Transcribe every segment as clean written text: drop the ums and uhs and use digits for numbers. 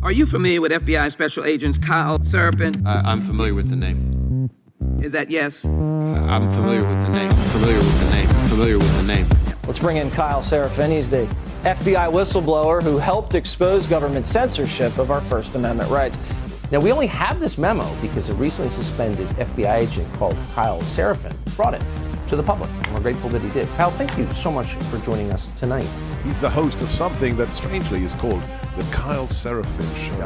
Are you familiar with FBI Special Agents Kyle Seraphin? I'm familiar with the name. Is that yes? I'm familiar with the name. Familiar with the name. Familiar with the name. Let's bring in Kyle Seraphin. He's the FBI whistleblower who helped expose government censorship of our First Amendment rights. Now, we only have this memo because a recently suspended FBI agent called Kyle Seraphin brought it to the public. And we're grateful that he did. Kyle, thank you so much for joining us tonight. He's the host of something that strangely is called the Kyle Seraphin Show.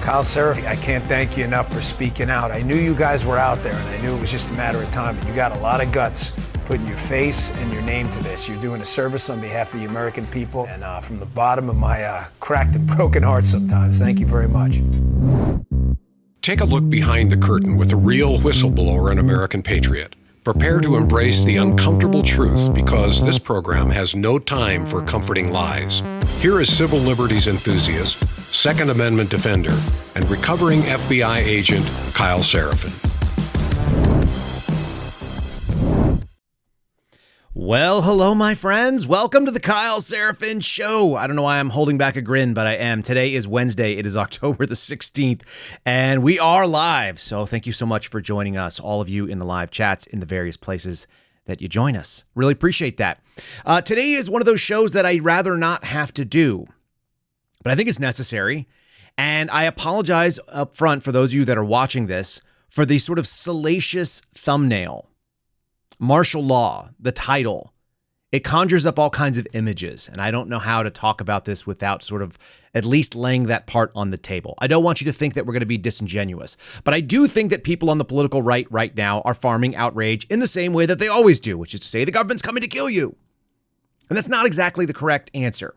Kyle Seraphin, I can't thank you enough for speaking out. I knew you guys were out there, and I knew it was just a matter of time, but you got a lot of guts putting your face and your name to this. You're doing a service on behalf of the American people, and from the bottom of my cracked and broken heart sometimes, thank you very much. Take a look behind the curtain with a real whistleblower and American patriot. Prepare to embrace the uncomfortable truth because this program has no time for comforting lies. Here is civil liberties enthusiast, Second Amendment defender, and recovering FBI agent Kyle Seraphin. Well, hello, my friends. Welcome to the Kyle Seraphin Show. I don't know why I'm holding back a grin, but I am. Today is Wednesday. It is October the 16th, and we are live. So thank you so much for joining us, all of you in the live chats in the various places that you join us. Really appreciate that. Today is one of those shows that I'd rather not have to do, but I think it's necessary. And I apologize up front for those of you that are watching this for the sort of salacious thumbnail. Martial law, the title, it conjures up all kinds of images, and I don't know how to talk about this without sort of at least laying that part on the table. I don't want you to think that we're going to be disingenuous, but I do think that people on the political right now are farming outrage in the same way that they always do, which is to say the government's coming to kill you. And that's not exactly the correct answer.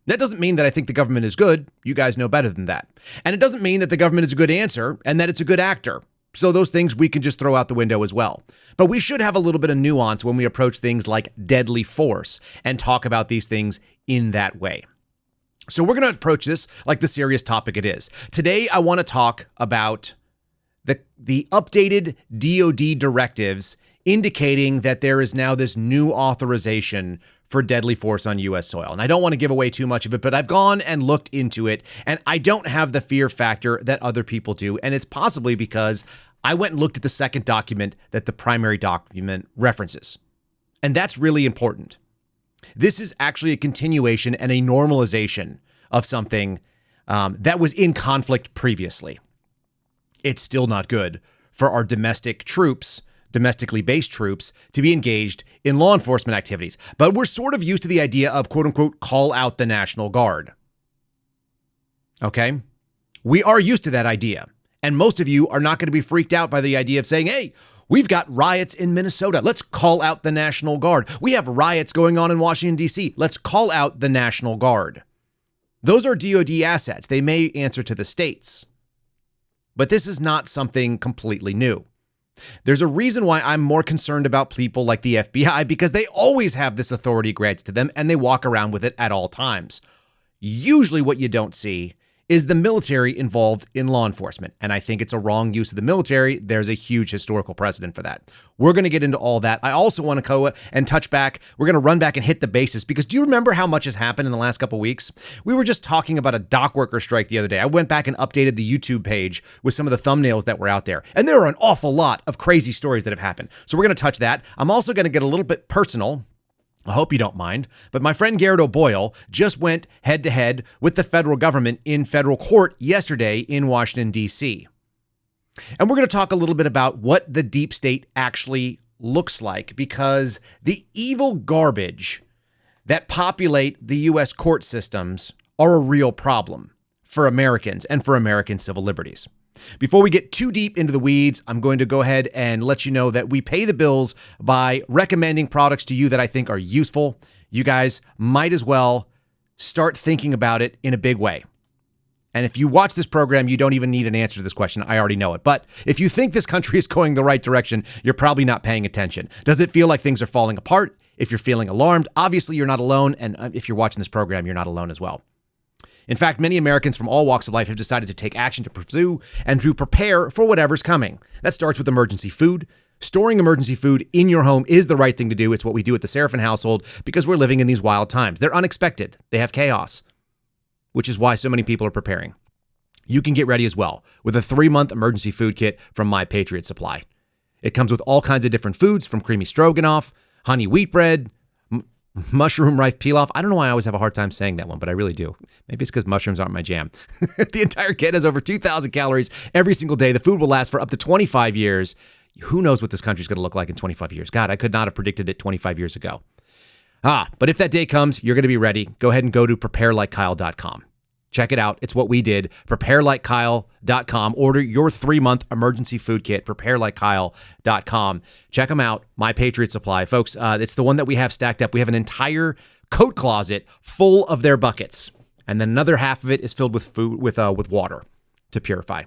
That doesn't mean that I think the government is good. You guys know better than that. And it doesn't mean that the government is a good answer and that it's a good actor. So those things we can just throw out the window as well. But we should have a little bit of nuance when we approach things like deadly force and talk about these things in that way. So we're going to approach this like the serious topic it is. Today, I want to talk about the updated DoD directives indicating that there is now this new authorization for deadly force on U.S. soil. And I don't want to give away too much of it, but I've gone and looked into it, and I don't have the fear factor that other people do. And it's possibly because I went and looked at the second document that the primary document references. And that's really important. This is actually a continuation and a normalization of something that was in conflict previously. It's still not good for our domestically based troops to be engaged in law enforcement activities. But we're sort of used to the idea of, quote unquote, call out the National Guard. Okay? We are used to that idea. And most of you are not going to be freaked out by the idea of saying, hey, we've got riots in Minnesota. Let's call out the National Guard. We have riots going on in Washington, D.C. Let's call out the National Guard. Those are DoD assets. They may answer to the states. But this is not something completely new. There's a reason why I'm more concerned about people like the FBI, because they always have this authority granted to them and they walk around with it at all times. Usually what you don't see is the military involved in law enforcement. And I think it's a wrong use of the military. There's a huge historical precedent for that. We're going to get into all that. I also want to go and touch back. We're going to run back and hit the bases, because do you remember how much has happened in the last couple of weeks? We were just talking about a dock worker strike the other day. I went back and updated the YouTube page with some of the thumbnails that were out there. And there are an awful lot of crazy stories that have happened. So we're going to touch that. I'm also going to get a little bit personal. I hope you don't mind, but my friend Garrett O'Boyle just went head-to-head with the federal government in federal court yesterday in Washington, D.C. And we're going to talk a little bit about what the deep state actually looks like, because the evil garbage that populate the U.S. court systems are a real problem for Americans and for American civil liberties. Before we get too deep into the weeds, I'm going to go ahead and let you know that we pay the bills by recommending products to you that I think are useful. You guys might as well start thinking about it in a big way. And if you watch this program, you don't even need an answer to this question. I already know it. But if you think this country is going the right direction, you're probably not paying attention. Does it feel like things are falling apart? If you're feeling alarmed, obviously you're not alone. And if you're watching this program, you're not alone as well. In fact, many Americans from all walks of life have decided to take action to pursue and to prepare for whatever's coming. That starts with emergency food. Storing emergency food in your home is the right thing to do. It's what we do at the Seraphin household because we're living in these wild times. They're unexpected. They have chaos, which is why so many people are preparing. you can get ready as well with a 3-month emergency food kit from my Patriot Supply. It comes with all kinds of different foods, from creamy stroganoff, honey wheat bread, mushroom rice pilaf. I don't know why I always have a hard time saying that one, but I really do. Maybe it's because mushrooms aren't my jam. The entire kit has over 2,000 calories every single day. The food will last for up to 25 years. Who knows what this country's going to look like in 25 years? God, I could not have predicted it 25 years ago. But if that day comes, you're going to be ready. Go ahead and go to preparelikekyle.com. Check it out. It's what we did. Preparelikekyle.com. Order your 3-month emergency food kit. Preparelikekyle.com. Check them out. My Patriot Supply. Folks, it's the one that we have stacked up. We have an entire coat closet full of their buckets. And then another half of it is filled with food, with water to purify.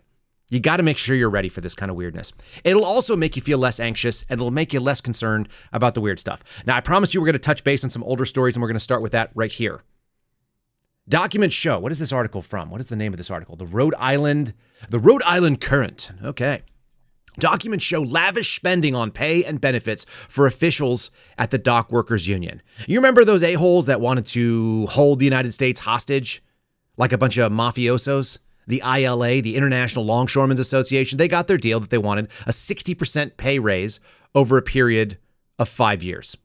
You got to make sure you're ready for this kind of weirdness. It'll also make you feel less anxious, and it'll make you less concerned about the weird stuff. Now, I promised you we're going to touch base on some older stories, and we're going to start with that right here. Documents show. What is this article from? What is the name of this article? The Rhode Island Current. Okay. Documents show lavish spending on pay and benefits for officials at the dock workers union. You remember those a-holes that wanted to hold the United States hostage like a bunch of mafiosos? The ILA, the International Longshoremen's Association, they got their deal that they wanted, a 60% pay raise over a period of 5 years.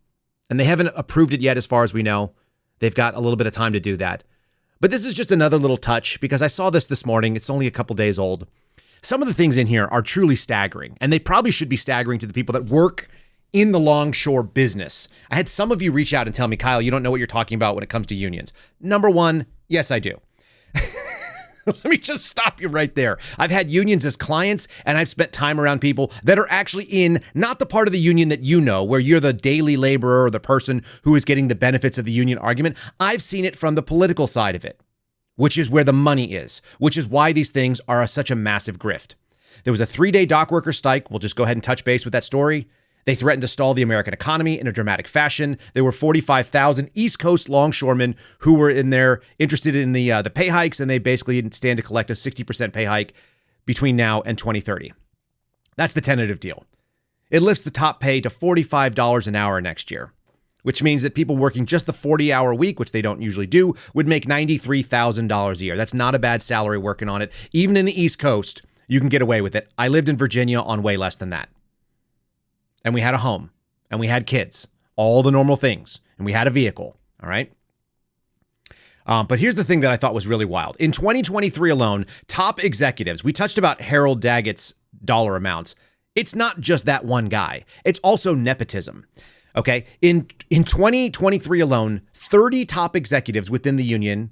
And they haven't approved it yet as far as we know. They've got a little bit of time to do that. But this is just another little touch because I saw this morning. It's only a couple days old. Some of the things in here are truly staggering, and they probably should be staggering to the people that work in the longshore business. I had some of you reach out and tell me, Kyle, you don't know what you're talking about when it comes to unions. Number one, yes, I do. Let me just stop you right there. I've had unions as clients, and I've spent time around people that are actually in not the part of the union that you know, where you're the daily laborer or the person who is getting the benefits of the union argument. I've seen it from the political side of it, which is where the money is, which is why these things are such a massive grift. There was a 3-day dock worker strike. We'll just go ahead and touch base with that story. They threatened to stall the American economy in a dramatic fashion. There were 45,000 East Coast longshoremen who were in there interested in the pay hikes, and they basically stand to collect a 60% pay hike between now and 2030. That's the tentative deal. It lifts the top pay to $45 an hour next year, which means that people working just the 40-hour week, which they don't usually do, would make $93,000 a year. That's not a bad salary working on it. Even in the East Coast, you can get away with it. I lived in Virginia on way less than that. And we had a home, and we had kids, all the normal things, and we had a vehicle, all right? But here's the thing that I thought was really wild. In 2023 alone, top executives, we touched about Harold Daggett's dollar amounts. It's not just that one guy. It's also nepotism, okay? In 2023 alone, 30 top executives within the union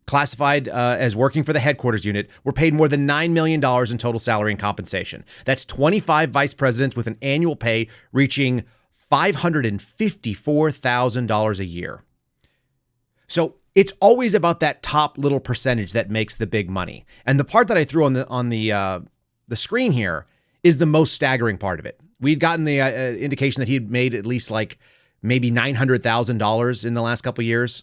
classified as working for the headquarters unit were paid more than $9 million in total salary and compensation. That's 25 vice presidents with an annual pay reaching $554,000 a year. So it's always about that top little percentage that makes the big money. And the part that I threw on the screen here is the most staggering part of it. We'd gotten the indication that he had made at least like maybe $900,000 in the last couple of years.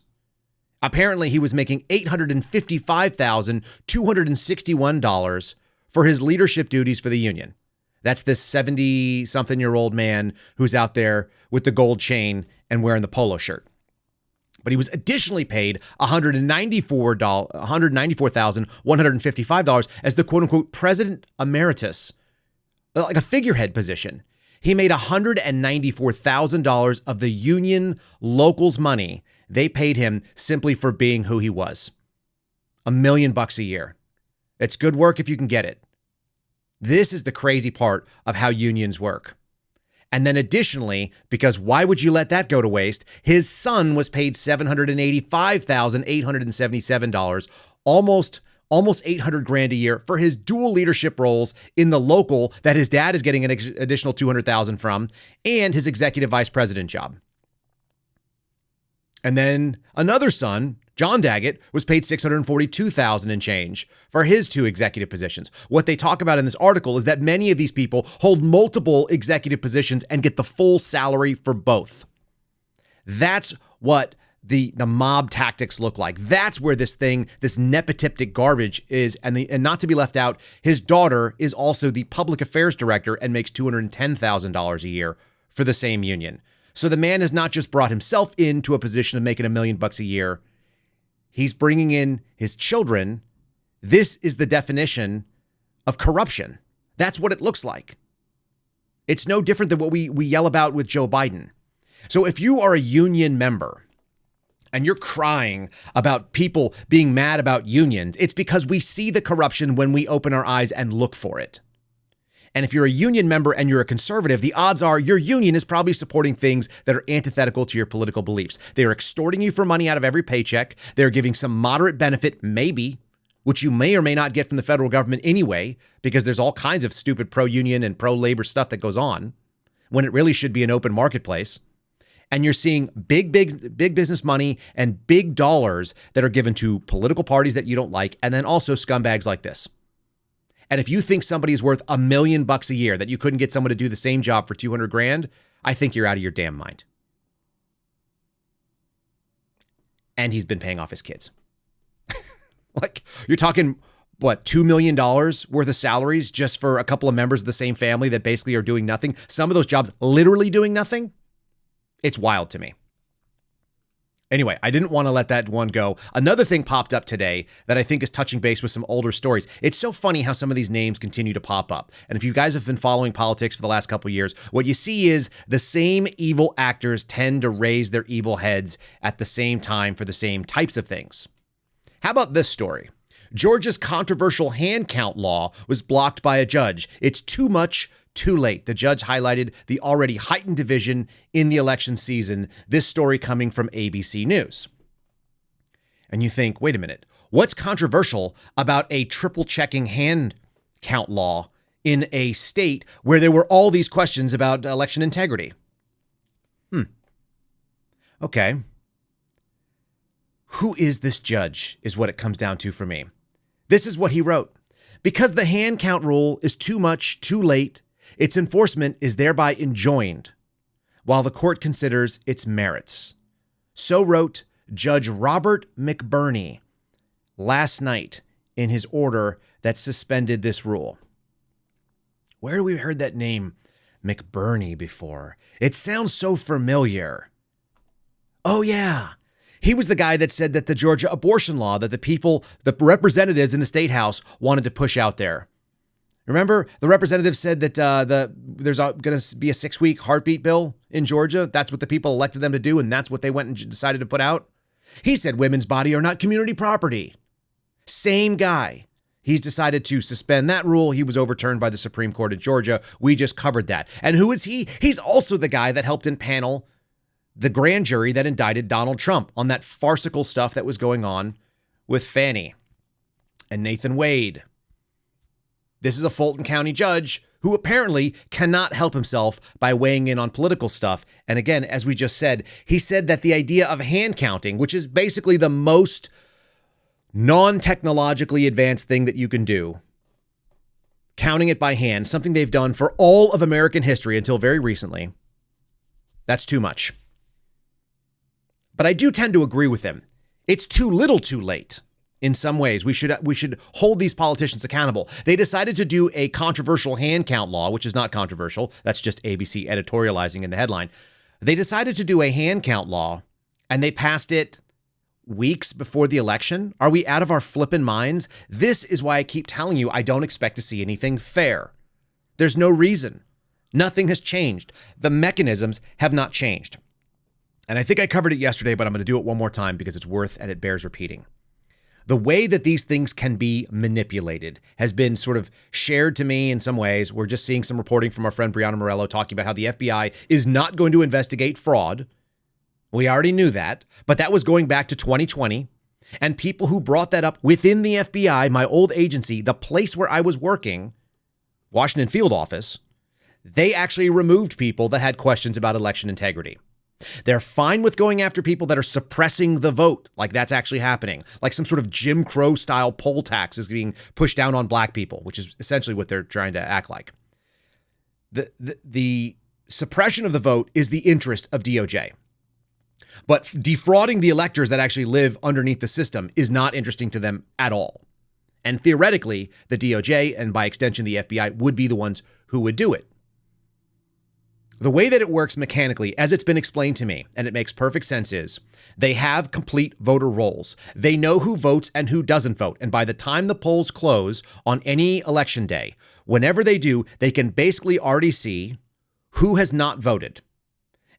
Apparently, he was making $855,261 for his leadership duties for the union. That's this 70-something-year-old man who's out there with the gold chain and wearing the polo shirt. But he was additionally paid $194,155 as the quote-unquote president emeritus, like a figurehead position. He made $194,000 of the union locals' money. They paid him simply for being who he was. $1 million a year. It's good work if you can get it. This is the crazy part of how unions work. And then additionally, because why would you let that go to waste? His son was paid $785,877, almost $800,000 a year for his dual leadership roles in the local that his dad is getting an additional $200,000 from, and his executive vice president job. And then another son, John Daggett, was paid $642,000 and change for his 2 executive positions. What they talk about in this article is that many of these people hold multiple executive positions and get the full salary for both. That's what the mob tactics look like. That's where this nepotistic garbage is. And not to be left out, his daughter is also the public affairs director and makes $210,000 a year for the same union. So the man has not just brought himself into a position of making $1 million a year. He's bringing in his children. This is the definition of corruption. That's what it looks like. It's no different than what we yell about with Joe Biden. So if you are a union member and you're crying about people being mad about unions, it's because we see the corruption when we open our eyes and look for it. And if you're a union member and you're a conservative, the odds are your union is probably supporting things that are antithetical to your political beliefs. They're extorting you for money out of every paycheck. They're giving some moderate benefit, maybe, which you may or may not get from the federal government anyway, because there's all kinds of stupid pro-union and pro-labor stuff that goes on when it really should be an open marketplace. And you're seeing big business money and big dollars that are given to political parties that you don't like, and then also scumbags like this. And if you think somebody's worth $1 million a year, that you couldn't get someone to do the same job for 200 grand, I think you're out of your damn mind. And he's been paying off his kids. Like, you're talking, what, $2 million worth of salaries just for a couple of members of the same family that basically are doing nothing? Some of those jobs literally doing nothing? It's wild to me. Anyway, I didn't want to let that one go. Another thing popped up today that I think is touching base with some older stories. It's so funny how some of these names continue to pop up. And if you guys have been following politics for the last couple of years, what you see is the same evil actors tend to raise their evil heads at the same time for the same types of things. How about this story? Georgia's controversial hand count law was blocked by a judge. It's too much, too late. The judge highlighted the already heightened division in the election season. This story coming from ABC News. And you think, wait a minute, what's controversial about a triple checking hand count law in a state where there were all these questions about election integrity? Okay. Who is this judge is what it comes down to for me. This is what he wrote. Because the hand count rule is too much, too late, its enforcement is thereby enjoined, while the court considers its merits. So wrote Judge Robert McBurney last night in his order that suspended this rule. Where have we heard that name McBurney before? It sounds so familiar. Oh, yeah. He was the guy that said that the Georgia abortion law that the representatives in the state house wanted to push out there. Remember, the representative said that there's going to be a 6-week heartbeat bill in Georgia. That's what the people elected them to do, and that's what they went and decided to put out. He said women's body are not community property. Same guy. He's decided to suspend that rule. He was overturned by the Supreme Court of Georgia. We just covered that. And who is he? He's also the guy that helped impanel the grand jury that indicted Donald Trump on that farcical stuff that was going on with Fannie and Nathan Wade. This is a Fulton County judge who apparently cannot help himself by weighing in on political stuff. And again, as we just said, he said that the idea of hand counting, which is basically the most non-technologically advanced thing that you can do, counting it by hand, something they've done for all of American history until very recently, that's too much. But I do tend to agree with him. It's too little too late. In some ways, we should hold these politicians accountable. They decided to do a controversial hand count law, which is not controversial. That's just ABC editorializing in the headline. They decided to do a hand count law, and they passed it weeks before the election. Are we out of our flippin' minds? This is why I keep telling you I don't expect to see anything fair. There's no reason. Nothing has changed. The mechanisms have not changed. And I think I covered it yesterday, but I'm going to do it one more time because it's worth and it bears repeating. The way that these things can be manipulated has been sort of shared to me in some ways. We're just seeing some reporting from our friend Brianna Morello talking about how the FBI is not going to investigate fraud. We already knew that, but that was going back to 2020. And people who brought that up within the FBI, my old agency, the place where I was working, Washington field office, they actually removed people that had questions about election integrity. They're fine with going after people that are suppressing the vote, like that's actually happening, like some sort of Jim Crow style poll tax is being pushed down on black people, which is essentially what they're trying to act like. The suppression of the vote is the interest of DOJ. But defrauding the electors that actually live underneath the system is not interesting to them at all. And theoretically, the DOJ and by extension the FBI would be the ones who would do it. The way that it works mechanically, as it's been explained to me, and it makes perfect sense, is they have complete voter rolls. They know who votes and who doesn't vote. And by the time the polls close on any election day, whenever they do, they can basically already see who has not voted.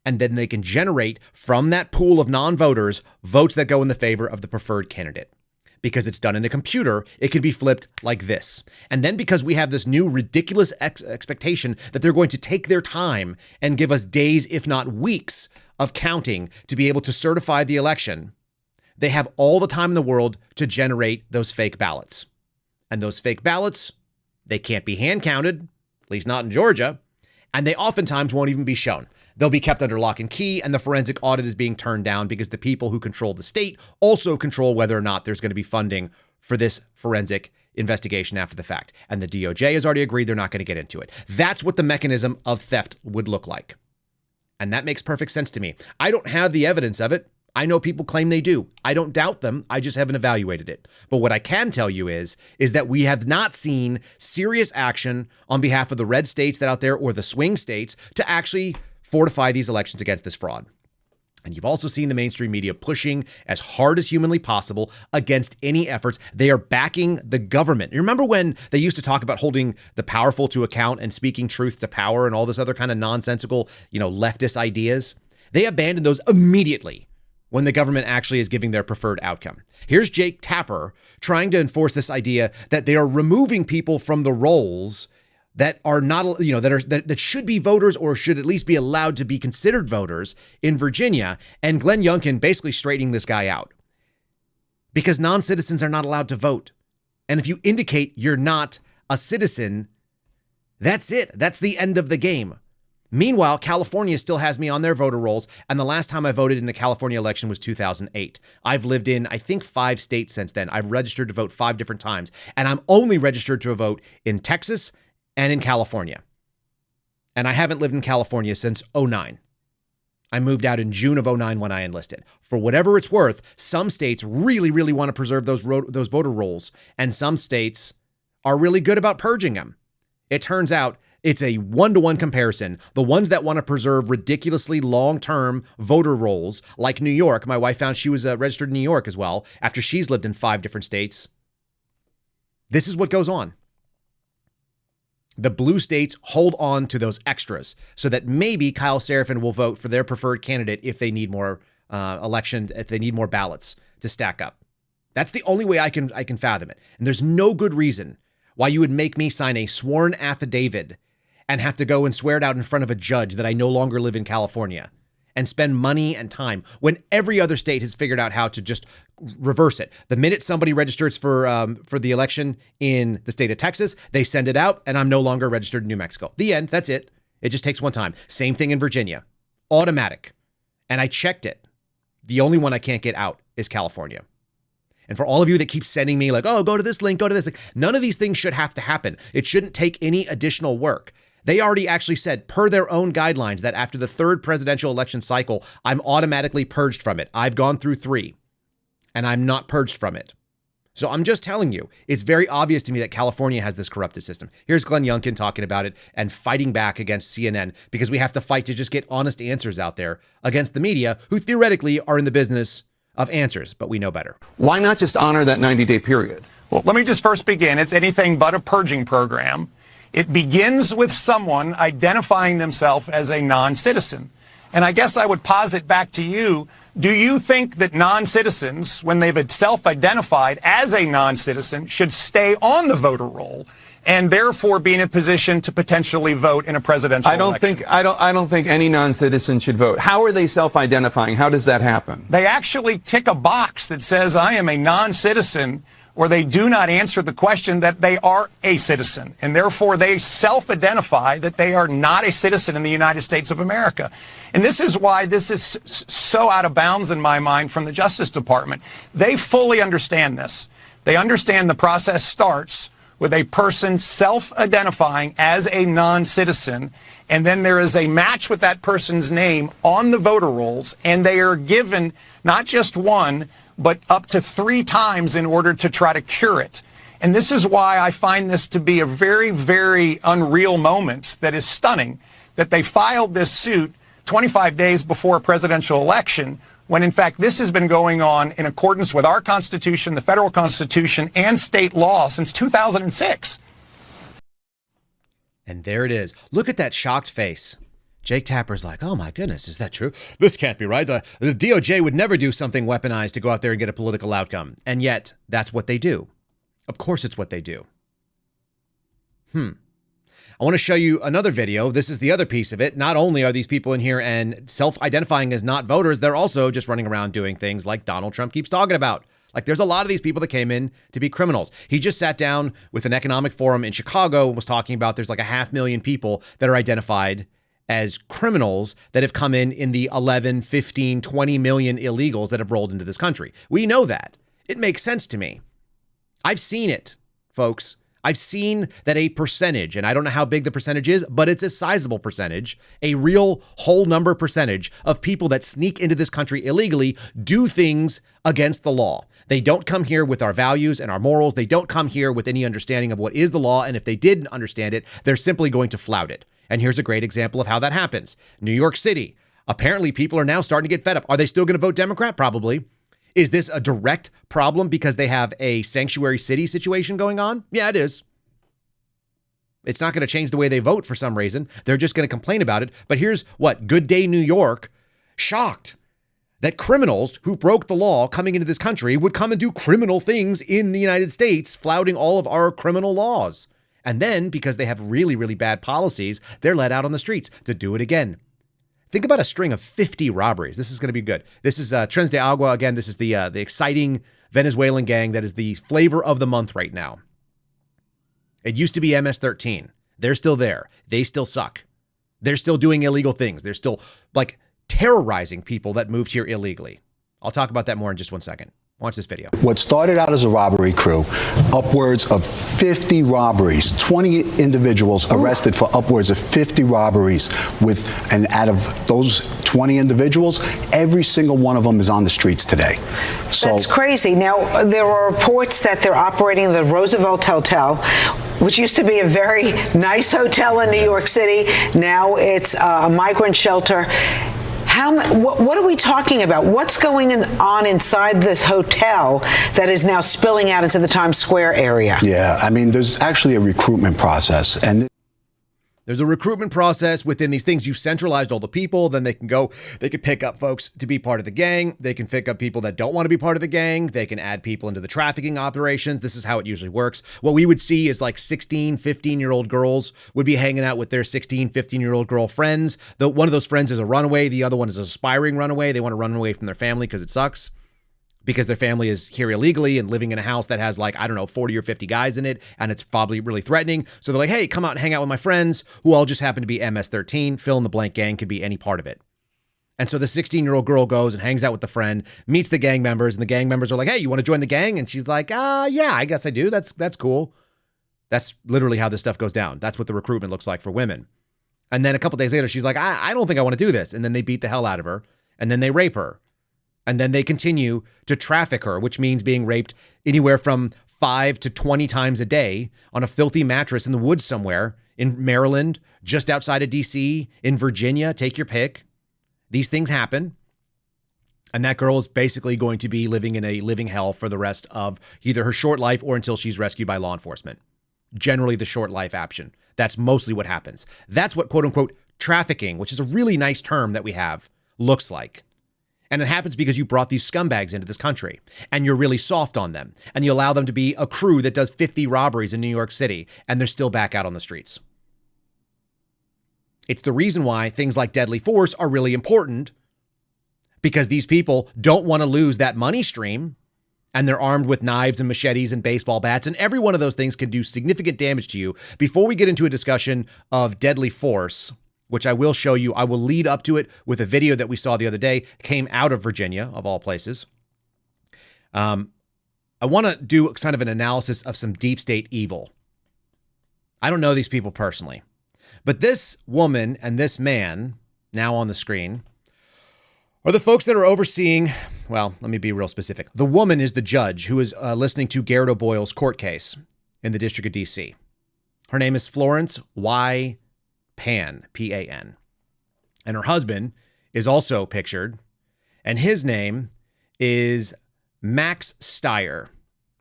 And then they can generate from that pool of non-voters votes that go in the favor of the preferred candidate. Because it's done in a computer, it can be flipped like this. And then because we have this new ridiculous expectation that they're going to take their time and give us days, if not weeks, of counting to be able to certify the election, they have all the time in the world to generate those fake ballots. And those fake ballots, they can't be hand counted, at least not in Georgia, and they oftentimes won't even be shown. They'll be kept under lock and key, and the forensic audit is being turned down because the people who control the state also control whether or not there's going to be funding for this forensic investigation after the fact. And the DOJ has already agreed they're not going to get into it. That's what the mechanism of theft would look like. And that makes perfect sense to me. I don't have the evidence of it. I know people claim they do. I don't doubt them. I just haven't evaluated it. But what I can tell you is that we have not seen serious action on behalf of the red states that out there or the swing states to actually fortify these elections against this fraud. And you've also seen the mainstream media pushing as hard as humanly possible against any efforts. They are backing the government. You remember when they used to talk about holding the powerful to account and speaking truth to power and all this other kind of nonsensical, leftist ideas? They abandoned those immediately when the government actually is giving their preferred outcome. Here's Jake Tapper trying to enforce this idea that they are removing people from the rolls that are not, that should be voters or should at least be allowed to be considered voters in Virginia. And Glenn Youngkin basically straightening this guy out because non-citizens are not allowed to vote. And if you indicate you're not a citizen, that's it. That's the end of the game. Meanwhile, California still has me on their voter rolls, and the last time I voted in a California election was 2008. I've lived in, I think, 5 states since then. I've registered to vote 5 different times, and I'm only registered to vote in Texas and in California. And I haven't lived in California since 2009. I moved out in June of 2009 when I enlisted. For whatever it's worth, some states really, really want to preserve those voter rolls, and some states are really good about purging them. It turns out it's a 1-to-1 comparison. The ones that want to preserve ridiculously long-term voter rolls, like New York, my wife found she was registered in New York as well, after she's lived in 5 different states. This is what goes on. The blue states hold on to those extras so that maybe Kyle Seraphin will vote for their preferred candidate if they need more if they need more ballots to stack up. That's the only way I can fathom it. And there's no good reason why you would make me sign a sworn affidavit and have to go and swear it out in front of a judge that I no longer live in California and spend money and time when every other state has figured out how to just reverse it. The minute somebody registers for the election in the state of Texas, they send it out and I'm no longer registered in New Mexico. The end. That's it. It just takes one time. Same thing in Virginia. Automatic. And I checked it. The only one I can't get out is California. And for all of you that keep sending me like, oh, go to this link, go to this link. None of these things should have to happen. It shouldn't take any additional work. They already actually said, per their own guidelines, that after the 3rd presidential election cycle, I'm automatically purged from it. I've gone through 3, and I'm not purged from it. So I'm just telling you, it's very obvious to me that California has this corrupted system. Here's Glenn Youngkin talking about it and fighting back against CNN because we have to fight to just get honest answers out there against the media, who theoretically are in the business of answers, but we know better. Why not just honor that 90-day period? Well, let me just first begin. It's anything but a purging program. It begins with someone identifying themselves as a non-citizen. And I guess I would posit back to you, do you think that non-citizens, when they've self-identified as a non-citizen, should stay on the voter roll and therefore be in a position to potentially vote in a presidential election? I don't think any non-citizen should vote. How are they self-identifying? How does that happen? They actually tick a box that says, I am a non-citizen, or they do not answer the question that they are a citizen, and therefore they self-identify that they are not a citizen in the United States of America. And this is why this is so out of bounds in my mind from the Justice Department. They fully understand this. They understand the process starts with a person self-identifying as a non-citizen, and then there is a match with that person's name on the voter rolls, and they are given not just one, but up to 3 times in order to try to cure it. And this is why I find this to be a very, very unreal moment that is stunning, that they filed this suit 25 days before a presidential election, when in fact this has been going on in accordance with our Constitution, the federal Constitution, and state law since 2006. And there it is. Look at that shocked face. Jake Tapper's like, oh my goodness, is that true? This can't be right. The DOJ would never do something weaponized to go out there and get a political outcome. And yet, that's what they do. Of course it's what they do. I want to show you another video. This is the other piece of it. Not only are these people in here and self-identifying as not voters, they're also just running around doing things like Donald Trump keeps talking about. Like, there's a lot of these people that came in to be criminals. He just sat down with an economic forum in Chicago and was talking about there's like 500,000 people that are identified as criminals that have come in the 11, 15, 20 million illegals that have rolled into this country. We know that. It makes sense to me. I've seen it, folks. I've seen that a percentage, and I don't know how big the percentage is, but it's a sizable percentage, a real whole number percentage of people that sneak into this country illegally do things against the law. They don't come here with our values and our morals. They don't come here with any understanding of what is the law. And if they didn't understand it, they're simply going to flout it. And here's a great example of how that happens. New York City. Apparently, people are now starting to get fed up. Are they still going to vote Democrat? Probably. Is this a direct problem because they have a sanctuary city situation going on? Yeah, it is. It's not going to change the way they vote for some reason. They're just going to complain about it. But here's what? Good Day New York, shocked that criminals who broke the law coming into this country would come and do criminal things in the United States, flouting all of our criminal laws. And then, because they have really, really bad policies, they're let out on the streets to do it again. Think about a string of 50 robberies. This is going to be good. This is Tres de Agua. Again, this is the exciting Venezuelan gang that is the flavor of the month right now. It used to be MS-13. They're still there. They still suck. They're still doing illegal things. They're still like terrorizing people that moved here illegally. I'll talk about that more in just 1 second. Watch this video. What started out as a robbery crew, upwards of 50 robberies, 20 individuals arrested for upwards of 50 robberies and out of those 20 individuals, every single one of them is on the streets today. So that's crazy. Now, there are reports that they're operating the Roosevelt Hotel, which used to be a very nice hotel in New York City. Now it's a migrant shelter. What are we talking about? What's going on inside this hotel that is now spilling out into the Times Square area? Yeah, I mean, there's actually a recruitment process. And there's a recruitment process within these things. You've centralized all the people. Then they can pick up folks to be part of the gang. They can pick up people that don't want to be part of the gang. They can add people into the trafficking operations. This is how it usually works. What we would see is like 16, 15-year-old girls would be hanging out with their 16, 15-year-old girl friends. One of those friends is a runaway. The other one is an aspiring runaway. They want to run away from their family because it sucks. Because their family is here illegally and living in a house that has 40 or 50 guys in it, and it's probably really threatening. So they're like, hey, come out and hang out with my friends, who all just happen to be MS-13. Fill in the blank gang could be any part of it. And so the 16-year-old girl goes and hangs out with the friend, meets the gang members, and the gang members are like, hey, you want to join the gang? And she's like, yeah, I guess I do. That's cool. That's literally how this stuff goes down. That's what the recruitment looks like for women. And then a couple days later, she's like, I don't think I want to do this. And then they beat the hell out of her, and then they rape her. And then they continue to traffic her, which means being raped anywhere from 5 to 20 times a day on a filthy mattress in the woods somewhere in Maryland, just outside of DC, in Virginia, take your pick. These things happen. And that girl is basically going to be living in a living hell for the rest of either her short life or until she's rescued by law enforcement. Generally the short life option. That's mostly what happens. That's what quote unquote trafficking, which is a really nice term that we have, looks like. And it happens because you brought these scumbags into this country and you're really soft on them and you allow them to be a crew that does 50 robberies in New York City and they're still back out on the streets. It's the reason why things like deadly force are really important, because these people don't want to lose that money stream and they're armed with knives and machetes and baseball bats, and every one of those things can do significant damage to you. Before we get into a discussion of deadly force, which I will show you, I will lead up to it with a video that we saw the other day, came out of Virginia, of all places. I want to do kind of an analysis of some deep state evil. I don't know these people personally, but this woman and this man, now on the screen, are the folks that are overseeing, well, let me be real specific. The woman is the judge who is listening to Garrett O'Boyle's court case in the District of DC. Her name is Florence Y. Pan, P-A-N. And her husband is also pictured, and his name is Max Stier,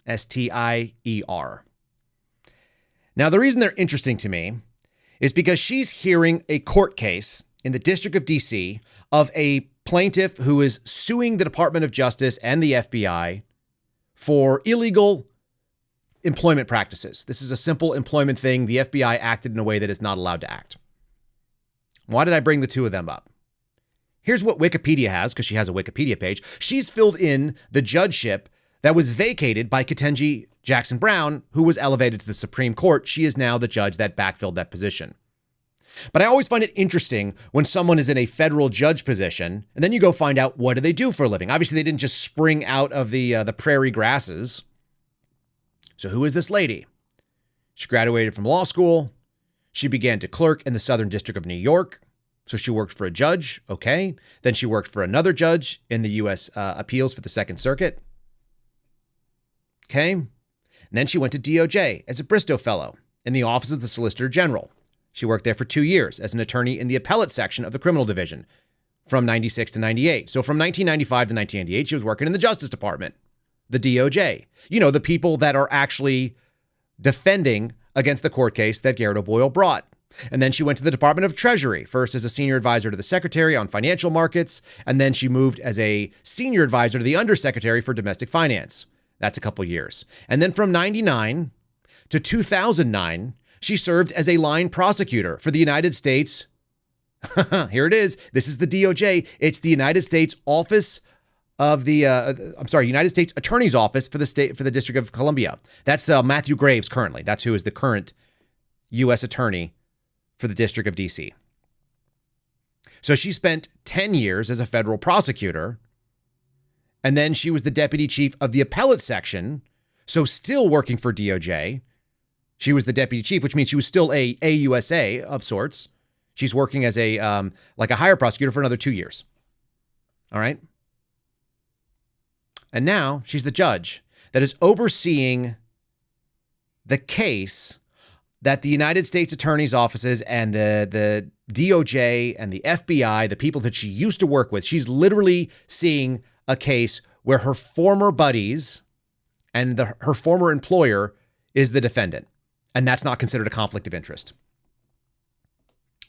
S-T-I-E-R. Now, the reason they're interesting to me is because she's hearing a court case in the District of D.C. of a plaintiff who is suing the Department of Justice and the FBI for illegal employment practices. This is a simple employment thing. The FBI acted in a way that it's not allowed to act. Why did I bring the two of them up? Here's what Wikipedia has, because she has a Wikipedia page. She's filled in the judgeship that was vacated by Ketanji Jackson Brown, who was elevated to the Supreme Court. She is now the judge that backfilled that position. But I always find it interesting when someone is in a federal judge position, and then you go find out, what do they do for a living? Obviously, they didn't just spring out of the prairie grasses. So who is this lady? She graduated from law school. She began to clerk in the Southern District of New York. So she worked for a judge, okay. Then she worked for another judge in the U.S. Appeals for the Second Circuit. Okay. And then she went to DOJ as a Bristow Fellow in the Office of the Solicitor General. She worked there for 2 years as an attorney in the appellate section of the criminal division from 96 to 98. So from 1995 to 1998, she was working in the Justice Department, the DOJ. You know, the people that are actually defending against the court case that Garrett O'Boyle brought. And then she went to the Department of Treasury, first as a senior advisor to the Secretary on financial markets, and then she moved as a senior advisor to the Undersecretary for Domestic Finance. That's a couple years. And then from 99 to 2009, she served as a line prosecutor for the United States. Here it is. This is the DOJ. It's the United States Office of the, United States Attorney's Office for the District of Columbia. That's Matthew Graves currently. That's who is the current U.S. Attorney for the District of D.C. So she spent 10 years as a federal prosecutor, and then she was the deputy chief of the appellate section, so still working for DOJ. She was the deputy chief, which means she was still a AUSA of sorts. She's working as a higher prosecutor for another 2 years. All right. And now she's the judge that is overseeing the case that the United States Attorney's offices and the DOJ and the FBI, the people that she used to work with, she's literally seeing a case where her former buddies and her former employer is the defendant. And that's not considered a conflict of interest.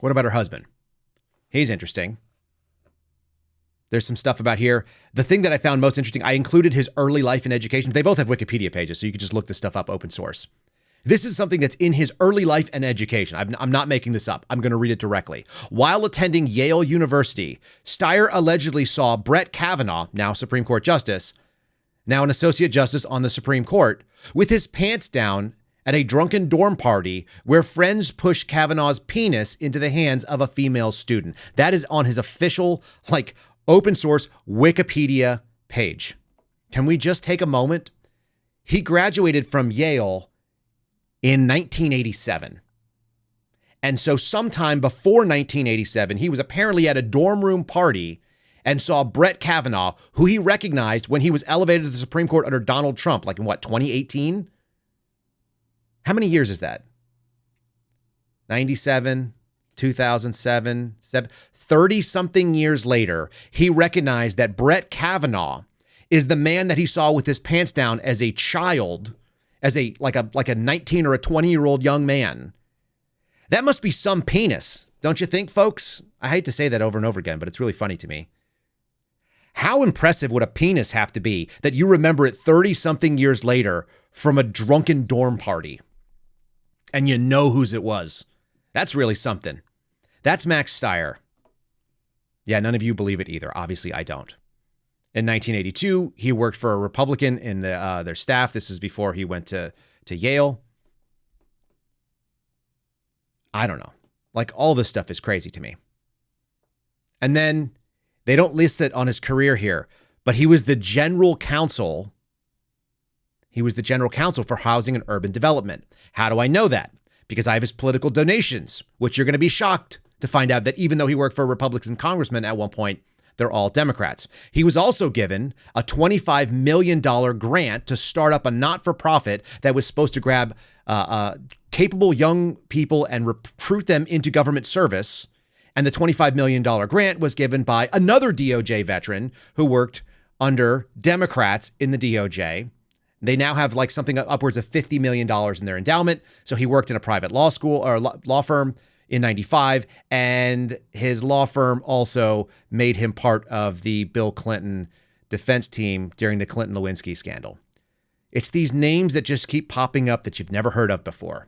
What about her husband? He's interesting. There's some stuff about here. The thing that I found most interesting, I included his early life and education. They both have Wikipedia pages, so you can just look this stuff up open source. This is something that's in his early life and education. I'm not making this up. I'm going to read it directly. While attending Yale University, Stier allegedly saw Brett Kavanaugh, now Supreme Court Justice, now an Associate Justice on the Supreme Court, with his pants down at a drunken dorm party where friends pushed Kavanaugh's penis into the hands of a female student. That is on his official, open source Wikipedia page. Can we just take a moment? He graduated from Yale in 1987. And so sometime before 1987, he was apparently at a dorm room party and saw Brett Kavanaugh, who he recognized when he was elevated to the Supreme Court under Donald Trump, 2018? How many years is that? 97, 2007, 30-something years later, he recognized that Brett Kavanaugh is the man that he saw with his pants down as a child, as a 19 or a 20-year-old young man. That must be some penis, don't you think, folks? I hate to say that over and over again, but it's really funny to me. How impressive would a penis have to be that you remember it 30-something years later from a drunken dorm party? And you know whose it was. That's really something. That's Max Stier. Yeah, none of you believe it either. Obviously, I don't. In 1982, he worked for a Republican in their staff. This is before he went to Yale. I don't know. All this stuff is crazy to me. And then they don't list it on his career here, but he was the general counsel. He was the general counsel for housing and urban development. How do I know that? Because I have his political donations, which you're going to be shocked to find out that even though he worked for a Republican congressman at one point, they're all Democrats. He was also given a $25 million grant to start up a not-for-profit that was supposed to grab capable young people and recruit them into government service. And the $25 million grant was given by another DOJ veteran who worked under Democrats in the DOJ. They now have like something upwards of $50 million in their endowment. So he worked in a private law school or law firm in 95, and his law firm also made him part of the Bill Clinton defense team during the Clinton-Lewinsky scandal. It's these names that just keep popping up that you've never heard of before.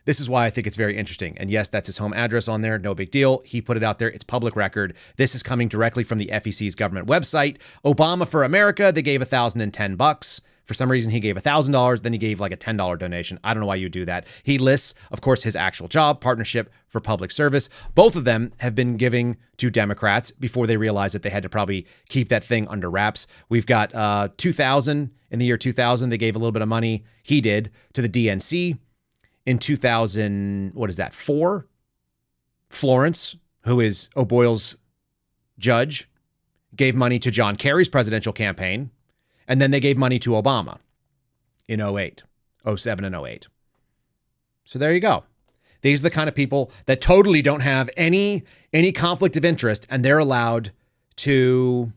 This is why I think it's very interesting. And yes, that's his home address on there. No big deal. He put it out there. It's public record. This is coming directly from the FEC's government website. Obama for America, they gave $1,010. For some reason, he gave $1,000. Then he gave like a $10 donation. I don't know why you do that. He lists, of course, his actual job, Partnership for Public Service. Both of them have been giving to Democrats before they realized that they had to probably keep that thing under wraps. We've got 2000. In the year 2000, they gave a little bit of money. He did to the DNC. In 2004, Florence, who is O'Boyle's judge, gave money to John Kerry's presidential campaign. And then they gave money to Obama in 07 and 08. So there you go. These are the kind of people that totally don't have any conflict of interest, and they're allowed to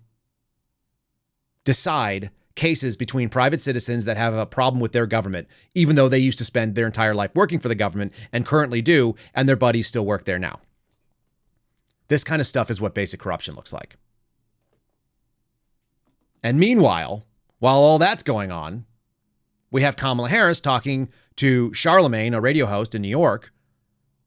decide cases between private citizens that have a problem with their government, even though they used to spend their entire life working for the government and currently do, and their buddies still work there now. This kind of stuff is what basic corruption looks like. And meanwhile, while all that's going on, we have Kamala Harris talking to Charlemagne, a radio host in New York,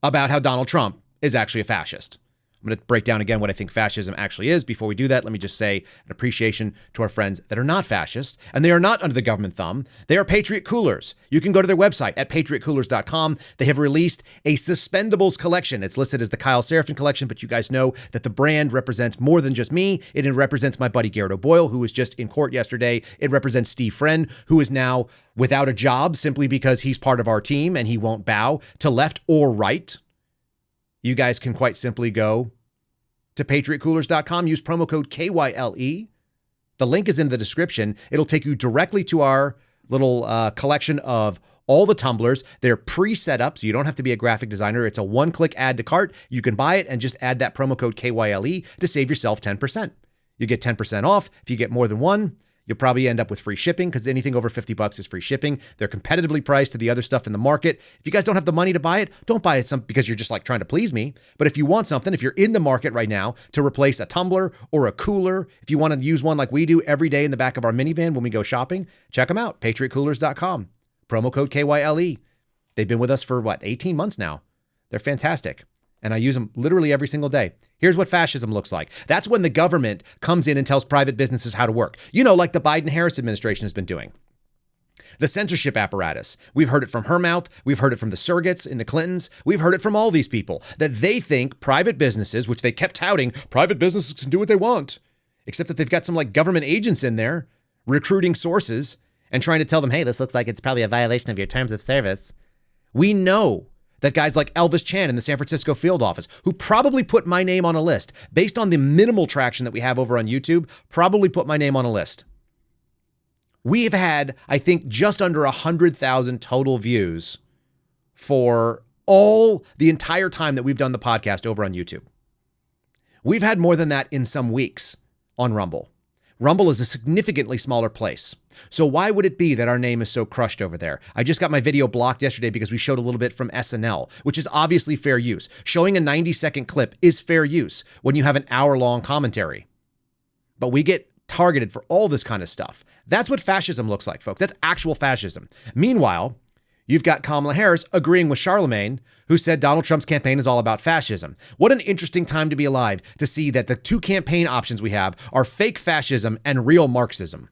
about how Donald Trump is actually a fascist. I'm going to break down again what I think fascism actually is. Before we do that, let me just say an appreciation to our friends that are not fascists, and they are not under the government thumb. They are Patriot Coolers. You can go to their website at patriotcoolers.com. They have released a suspendables collection. It's listed as the Kyle Seraphin collection, but you guys know that the brand represents more than just me. It represents my buddy Garrett O'Boyle, who was just in court yesterday. It represents Steve Friend, who is now without a job simply because he's part of our team and he won't bow to left or right. You guys can quite simply go to patriotcoolers.com, use promo code KYLE. The link is in the description. It'll take you directly to our little collection of all the tumblers. They're pre-set up, so you don't have to be a graphic designer. It's a one-click add to cart. You can buy it and just add that promo code KYLE to save yourself 10%. You get 10% off. If you get more than one, you'll probably end up with free shipping because anything over $50 is free shipping. They're competitively priced to the other stuff in the market. If you guys don't have the money to buy it, don't buy it because you're just like trying to please me. But if you want something, if you're in the market right now to replace a tumbler or a cooler, if you want to use one like we do every day in the back of our minivan when we go shopping, check them out. patriotcoolers.com. Promo code KYLE. They've been with us for 18 months now. They're fantastic. And I use them literally every single day. Here's what fascism looks like. That's when the government comes in and tells private businesses how to work. You know, like the Biden-Harris administration has been doing. The censorship apparatus. We've heard it from her mouth. We've heard it from the surrogates in the Clintons. We've heard it from all these people that they think private businesses, which they kept touting, private businesses can do what they want, except that they've got some like government agents in there recruiting sources and trying to tell them, hey, this looks like it's probably a violation of your terms of service. We know that guys like Elvis Chan in the San Francisco field office, who probably put my name on a list, based on the minimal traction that we have over on YouTube, probably put my name on a list. We have had, I think, just under 100,000 total views for the entire time that we've done the podcast over on YouTube. We've had more than that in some weeks on Rumble. Rumble is a significantly smaller place. So why would it be that our name is so crushed over there? I just got my video blocked yesterday because we showed a little bit from SNL, which is obviously fair use. Showing a 90-second clip is fair use when you have an hour-long commentary. But we get targeted for all this kind of stuff. That's what fascism looks like, folks. That's actual fascism. Meanwhile, you've got Kamala Harris agreeing with Charlemagne, who said Donald Trump's campaign is all about fascism. What an interesting time to be alive to see that the two campaign options we have are fake fascism and real Marxism,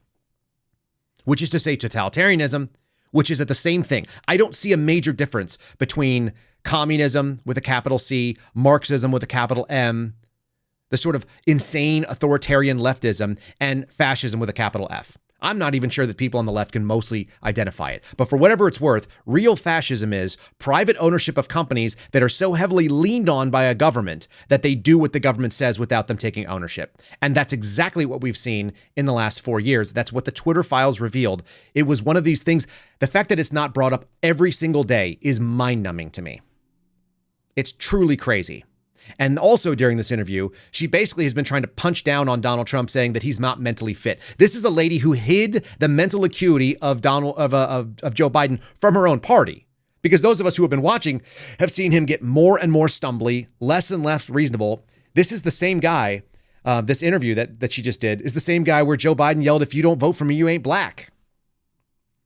which is to say totalitarianism, which is at the same thing. I don't see a major difference between communism with a capital C, Marxism with a capital M, the sort of insane authoritarian leftism, and fascism with a capital F. I'm not even sure that people on the left can mostly identify it. But for whatever it's worth, real fascism is private ownership of companies that are so heavily leaned on by a government that they do what the government says without them taking ownership. And that's exactly what we've seen in the last 4 years. That's what the Twitter files revealed. It was one of these things. The fact that it's not brought up every single day is mind-numbing to me. It's truly crazy. And also during this interview, she basically has been trying to punch down on Donald Trump, saying that he's not mentally fit. This is a lady who hid the mental acuity of Joe Biden from her own party, because those of us who have been watching have seen him get more and more stumbly, less and less reasonable. This is the same guy. This interview that she just did is the same guy where Joe Biden yelled, "If you don't vote for me, you ain't black."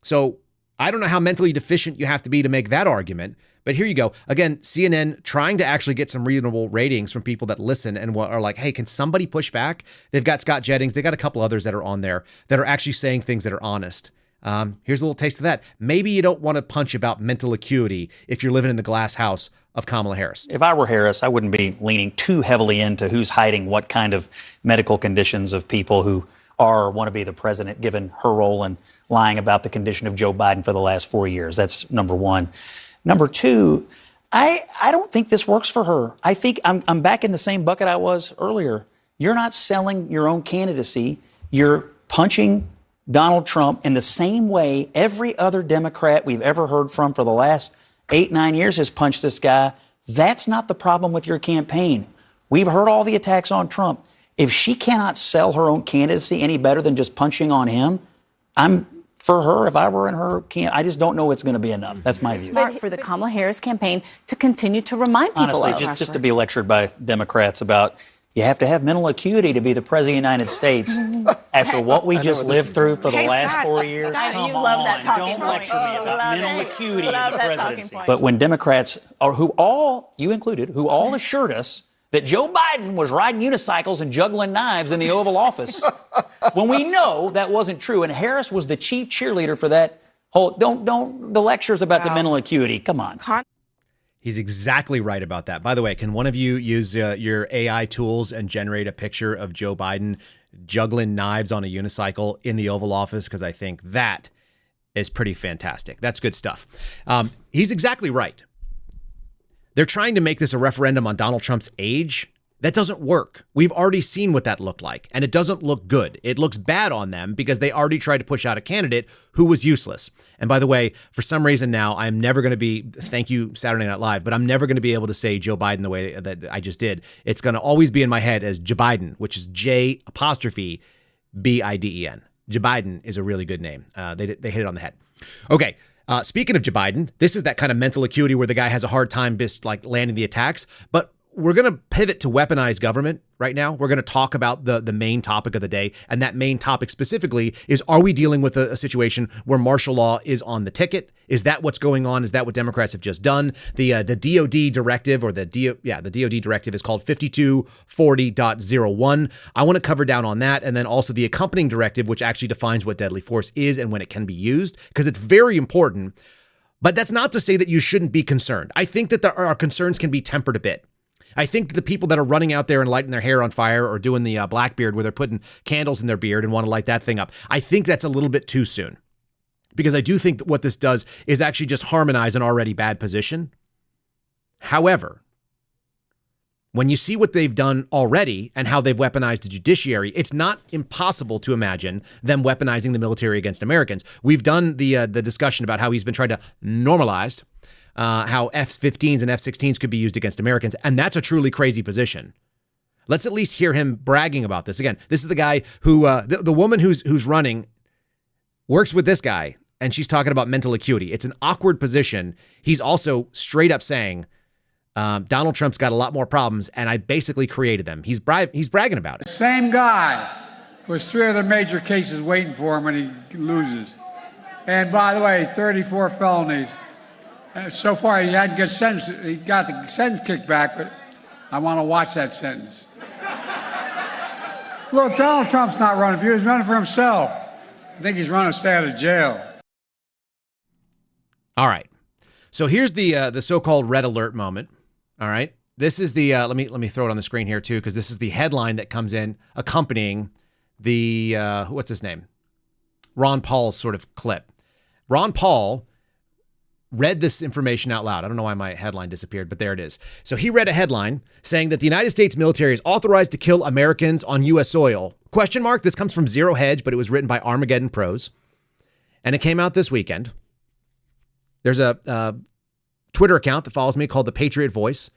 So I don't know how mentally deficient you have to be to make that argument. But here you go. Again, CNN trying to actually get some reasonable ratings from people that listen and are like, hey, can somebody push back? They've got Scott Jennings. They got a couple others that are on there that are actually saying things that are honest. Here's a little taste of that. Maybe you don't want to punch about mental acuity if you're living in the glass house of Kamala Harris. If I were Harris, I wouldn't be leaning too heavily into who's hiding what kind of medical conditions of people who are or want to be the president, given her role in lying about the condition of Joe Biden for the last 4 years. That's number one. Number two, I don't think this works for her. I think I'm back in the same bucket I was earlier. You're not selling your own candidacy. You're punching Donald Trump in the same way every other Democrat we've ever heard from for the last 8-9 years has punched this guy. That's not the problem with your campaign. We've heard all the attacks on Trump. If she cannot sell her own candidacy any better than just punching on him, for her, if I were in her camp, I just don't know it's going to be enough. That's my view. Smart for the Kamala Harris campaign to continue to remind people Honestly, just to be lectured by Democrats about you have to have mental acuity to be the president of the United States after what we just lived through for the last 4 years. Scott, Come you love that on, talking don't point. lecture me about mental acuity in Love the that presidency. talking point. But when Democrats, or who all, you included, who all assured us that Joe Biden was riding unicycles and juggling knives in the Oval Office, when we know that wasn't true, and Harris was the chief cheerleader for that whole, the lectures about the mental acuity, come on. He's exactly right about that. By the way, can one of you use your AI tools and generate a picture of Joe Biden juggling knives on a unicycle in the Oval Office? Because I think that is pretty fantastic. That's good stuff. He's exactly right. They're trying to make this a referendum on Donald Trump's age. That doesn't work. We've already seen what that looked like, and it doesn't look good. It looks bad on them because they already tried to push out a candidate who was useless. And by the way, for some reason now, I'm never going to be, thank you, Saturday Night Live, but I'm never going to be able to say Joe Biden the way that I just did. It's going to always be in my head as Joe Biden, which is J''Biden. Joe Biden is a really good name. They hit it on the head. Okay. Speaking of Joe Biden, this is that kind of mental acuity where the guy has a hard time just like landing the attacks, but we're going to pivot to weaponized government right now. We're going to talk about the main topic of the day. And that main topic specifically is, are we dealing with a situation where martial law is on the ticket? Is that what's going on? Is that what Democrats have just done? The DoD Directive, or the DoD Directive is called 5240.01. I want to cover down on that. And then also the accompanying directive, which actually defines what deadly force is and when it can be used, because it's very important. But that's not to say that you shouldn't be concerned. I think that our concerns can be tempered a bit. I think the people that are running out there and lighting their hair on fire or doing the Blackbeard where they're putting candles in their beard and want to light that thing up, I think that's a little bit too soon. Because I do think that what this does is actually just harmonize an already bad position. However, when you see what they've done already and how they've weaponized the judiciary, it's not impossible to imagine them weaponizing the military against Americans. We've done the discussion about how he's been trying to normalize how F-15s and F-16s could be used against Americans. And that's a truly crazy position. Let's at least hear him bragging about this. Again, this is the guy who, the woman who's running works with this guy, and she's talking about mental acuity. It's an awkward position. He's also straight up saying, Donald Trump's got a lot more problems, and I basically created them. He's bragging about it. Same guy with 3 other major cases waiting for him when he loses. And by the way, 34 felonies. So far, he hadn't got sentenced. He got the sentence kicked back, but I want to watch that sentence. Look, Donald Trump's not running for you. He's running for himself. I think he's running to stay out of jail. All right. So here's the so-called Red Alert moment. All right. This is the let me throw it on the screen here too, because this is the headline that comes in accompanying the what's his name? Ron Paul's sort of clip. Ron Paul read this information out loud. I don't know why my headline disappeared, but there it is. So he read a headline saying that the United States military is authorized to kill Americans on U.S. soil. Question mark. This comes from Zero Hedge, but it was written by Armageddon Pros. And it came out this weekend. There's a Twitter account that follows me called the Patriot Voice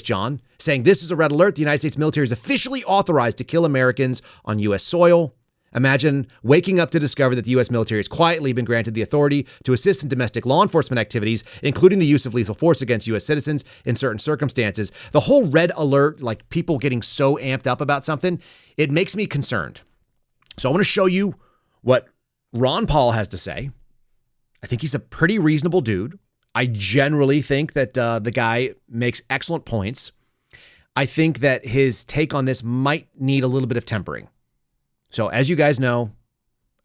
John, saying this is a red alert. The United States military is officially authorized to kill Americans on U.S. soil. Imagine waking up to discover that the U.S. military has quietly been granted the authority to assist in domestic law enforcement activities, including the use of lethal force against U.S. citizens in certain circumstances. The whole red alert, like people getting so amped up about something, it makes me concerned. So I want to show you what Ron Paul has to say. I think he's a pretty reasonable dude. I generally think that the guy makes excellent points. I think that his take on this might need a little bit of tempering. So as you guys know,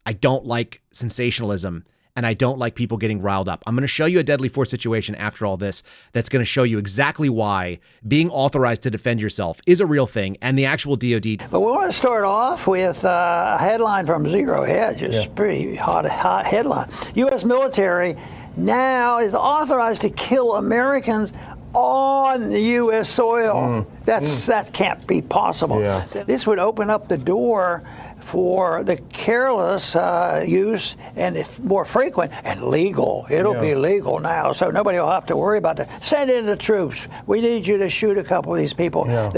I don't like sensationalism and I don't like people getting riled up. I'm going to show you a deadly force situation after all this that's going to show you exactly why being authorized to defend yourself is a real thing and the actual DoD. But we want to start off with a headline from Zero Hedge. It's pretty hot headline. U.S. military now is authorized to kill Americans on U.S. soil. That can't be possible. Yeah. This would open up the door for the careless use, and if more frequent and legal. It'll be legal now, so nobody will have to worry about that. Send in the troops. We need you to shoot a couple of these people. Yeah.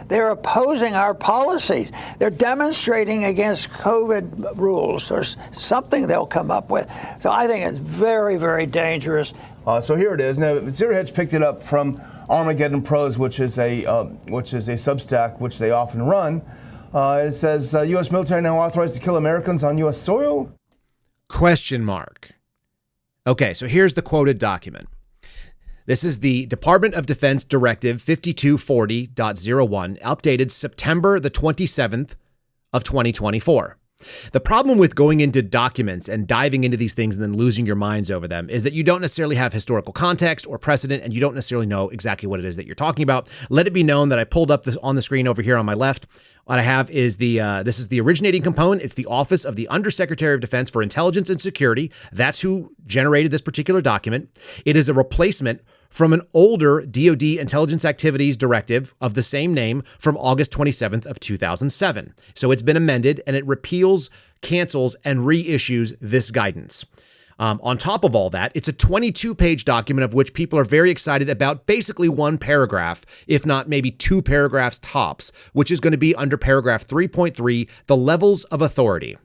They're opposing our policies. They're demonstrating against COVID rules or something they'll come up with. So I think it's very, very dangerous. So here it is. Now, Zero Hedge picked it up from Armageddon Pros, which is a Substack which they often run. It says, U.S. military now authorized to kill Americans on U.S. soil? Question mark. Okay, so here's the quoted document. This is the Department of Defense Directive 5240.01, updated September the 27th of 2024. The problem with going into documents and diving into these things and then losing your minds over them is that you don't necessarily have historical context or precedent, and you don't necessarily know exactly what it is that you're talking about. Let it be known that I pulled up this on the screen over here on my left. What I have is this is the originating component. It's the Office of the Undersecretary of Defense for Intelligence and Security. That's who generated this particular document. It is a replacement from an older DoD Intelligence Activities Directive of the same name from August 27th of 2007. So it's been amended, and it repeals, cancels, and reissues this guidance. On top of all that, it's a 22-page document of which people are very excited about basically one paragraph, if not maybe two paragraphs tops, which is going to be under paragraph 3.3, the levels of authority.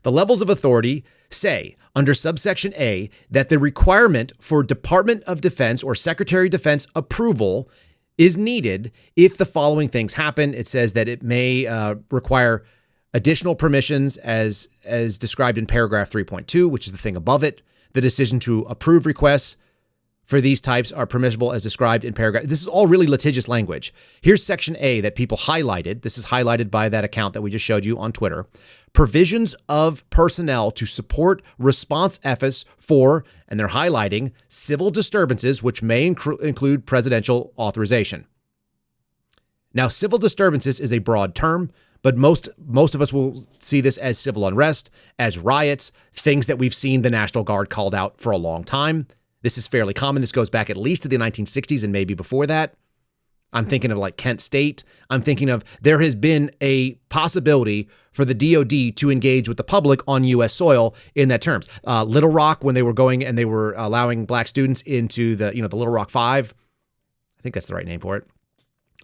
The levels of authority say, under subsection A, that the requirement for Department of Defense or Secretary of Defense approval is needed if the following things happen. It says that it may require additional permissions as described in paragraph 3.2, which is the thing above it. The decision to approve requests for these types are permissible as described in paragraph. This is all really litigious language. Here's section A that people highlighted. This is highlighted by that account that we just showed you on Twitter. Provisions of personnel to support response efforts for, and they're highlighting, civil disturbances, which may include presidential authorization. Now, civil disturbances is a broad term, but most of us will see this as civil unrest, as riots, things that we've seen the National Guard called out for a long time. This is fairly common. This goes back at least to the 1960s and maybe before that. I'm thinking of like Kent State. I'm thinking of there has been a possibility for the DoD to engage with the public on U.S. soil in that terms. Little Rock, when they were going and they were allowing black students into the Little Rock 5. I think that's the right name for it.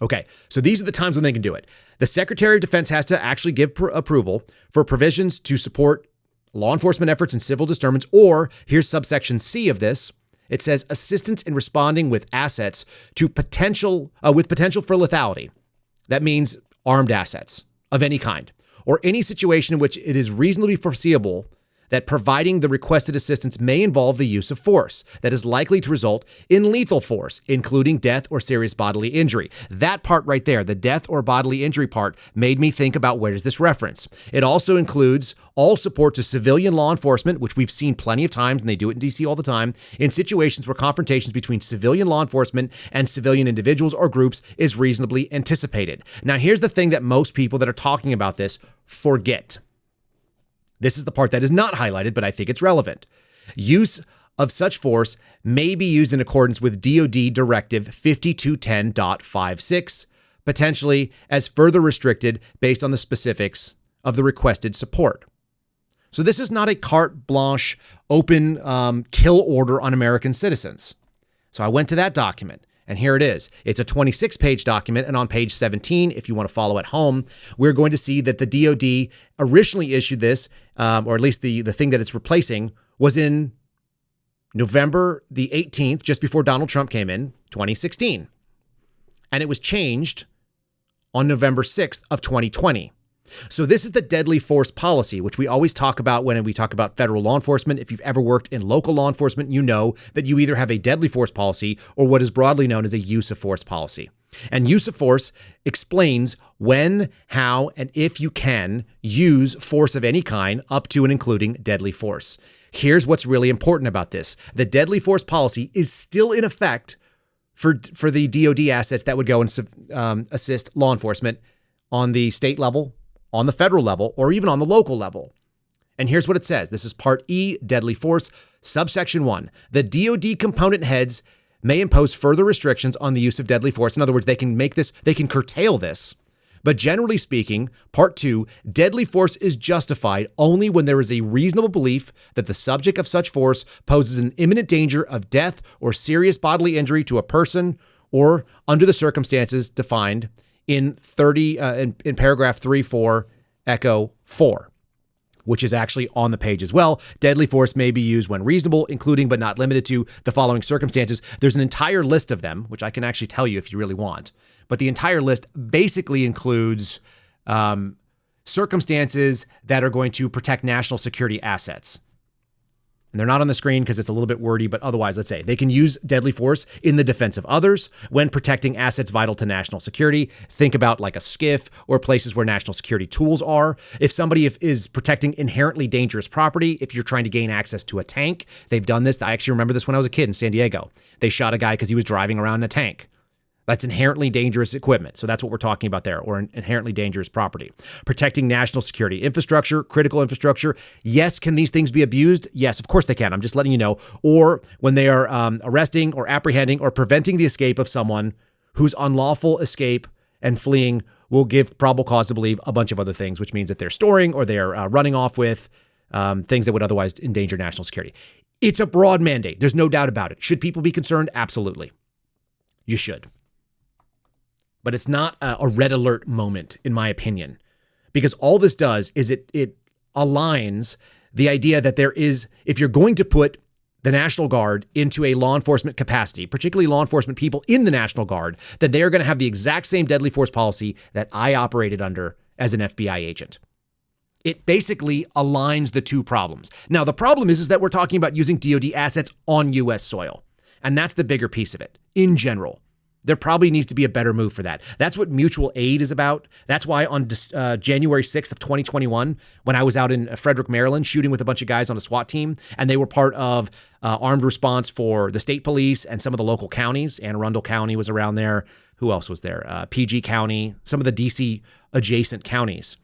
Okay, so these are the times when they can do it. The Secretary of Defense has to actually give approval for provisions to support law enforcement efforts in civil disturbance, or here's subsection C of this. It says assistance in responding with assets to potential for lethality. That means armed assets of any kind, or any situation in which it is reasonably foreseeable that providing the requested assistance may involve the use of force that is likely to result in lethal force, including death or serious bodily injury. That part right there, the death or bodily injury part, made me think about where does this reference? It also includes all support to civilian law enforcement, which we've seen plenty of times, and they do it in D.C. all the time, in situations where confrontations between civilian law enforcement and civilian individuals or groups is reasonably anticipated. Now, here's the thing that most people that are talking about this forget. This is the part that is not highlighted, but I think it's relevant. Use of such force may be used in accordance with DoD Directive 5210.56, potentially as further restricted based on the specifics of the requested support. So this is not a carte blanche, open kill order on American citizens. So I went to that document, and here it is. It's a 26-page document, and on page 17, if you want to follow at home, we're going to see that the DoD originally issued this, or at least the thing that it's replacing, was in November the 18th, just before Donald Trump came in, 2016. And it was changed on November 6th of 2020. So this is the deadly force policy, which we always talk about when we talk about federal law enforcement. If you've ever worked in local law enforcement, you know that you either have a deadly force policy or what is broadly known as a use of force policy. And use of force explains when, how, and if you can use force of any kind up to and including deadly force. Here's what's really important about this. The deadly force policy is still in effect for the DoD assets that would go and assist law enforcement on the state level, on the federal level, or even on the local level. And here's what it says. This is Part E, Deadly Force, subsection 1. The DoD component heads may impose further restrictions on the use of deadly force. In other words, they can curtail this. But generally speaking, Part 2, deadly force is justified only when there is a reasonable belief that the subject of such force poses an imminent danger of death or serious bodily injury to a person, or under the circumstances defined in paragraph 3.4, Echo 4, which is actually on the page as well. Deadly force may be used when reasonable, including but not limited to the following circumstances. There's an entire list of them, which I can actually tell you if you really want. But the entire list basically includes circumstances that are going to protect national security assets. And they're not on the screen because it's a little bit wordy, but otherwise, let's say they can use deadly force in the defense of others when protecting assets vital to national security. Think about like a SCIF or places where national security tools are. If somebody is protecting inherently dangerous property, if you're trying to gain access to a tank, they've done this. I actually remember this when I was a kid in San Diego. They shot a guy because he was driving around in a tank. That's inherently dangerous equipment. So that's what we're talking about there, or inherently dangerous property. Protecting national security infrastructure, critical infrastructure. Yes, can these things be abused? Yes, of course they can. I'm just letting you know. Or when they are arresting or apprehending or preventing the escape of someone whose unlawful escape and fleeing will give probable cause to believe a bunch of other things, which means that they're storing or they're running off with things that would otherwise endanger national security. It's a broad mandate. There's no doubt about it. Should people be concerned? Absolutely. You should. But it's not a red alert moment, in my opinion, because all this does is it aligns the idea that there is, if you're going to put the National Guard into a law enforcement capacity, particularly law enforcement people in the National Guard, then they are going to have the exact same deadly force policy that I operated under as an FBI agent. It basically aligns the two problems. Now, the problem is that we're talking about using DoD assets on U.S. soil, and that's the bigger piece of it in general. There probably needs to be a better move for that. That's what mutual aid is about. That's why on January 6th of 2021, when I was out in Frederick, Maryland, shooting with a bunch of guys on a SWAT team, and they were part of armed response for the state police and some of the local counties. Anne Arundel County was around there. Who else was there? PG County, some of the DC adjacent counties.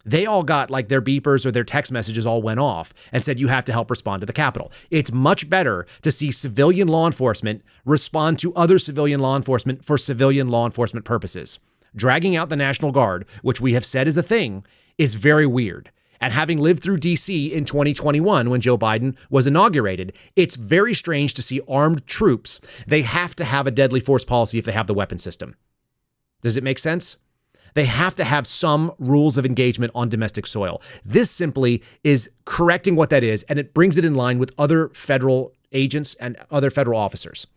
They all got like their beepers or their text messages all went off and said, you have to help respond to the Capitol. It's much better to see civilian law enforcement respond to other civilian law enforcement for civilian law enforcement purposes. Dragging out the National Guard, which we have said is a thing, is very weird. And having lived through DC in 2021 when Joe Biden was inaugurated, it's very strange to see armed troops. They have to have a deadly force policy if they have the weapon system. Does it make sense? They have to have some rules of engagement on domestic soil. This simply is correcting what that is, and it brings it in line with other federal agents and other federal officers,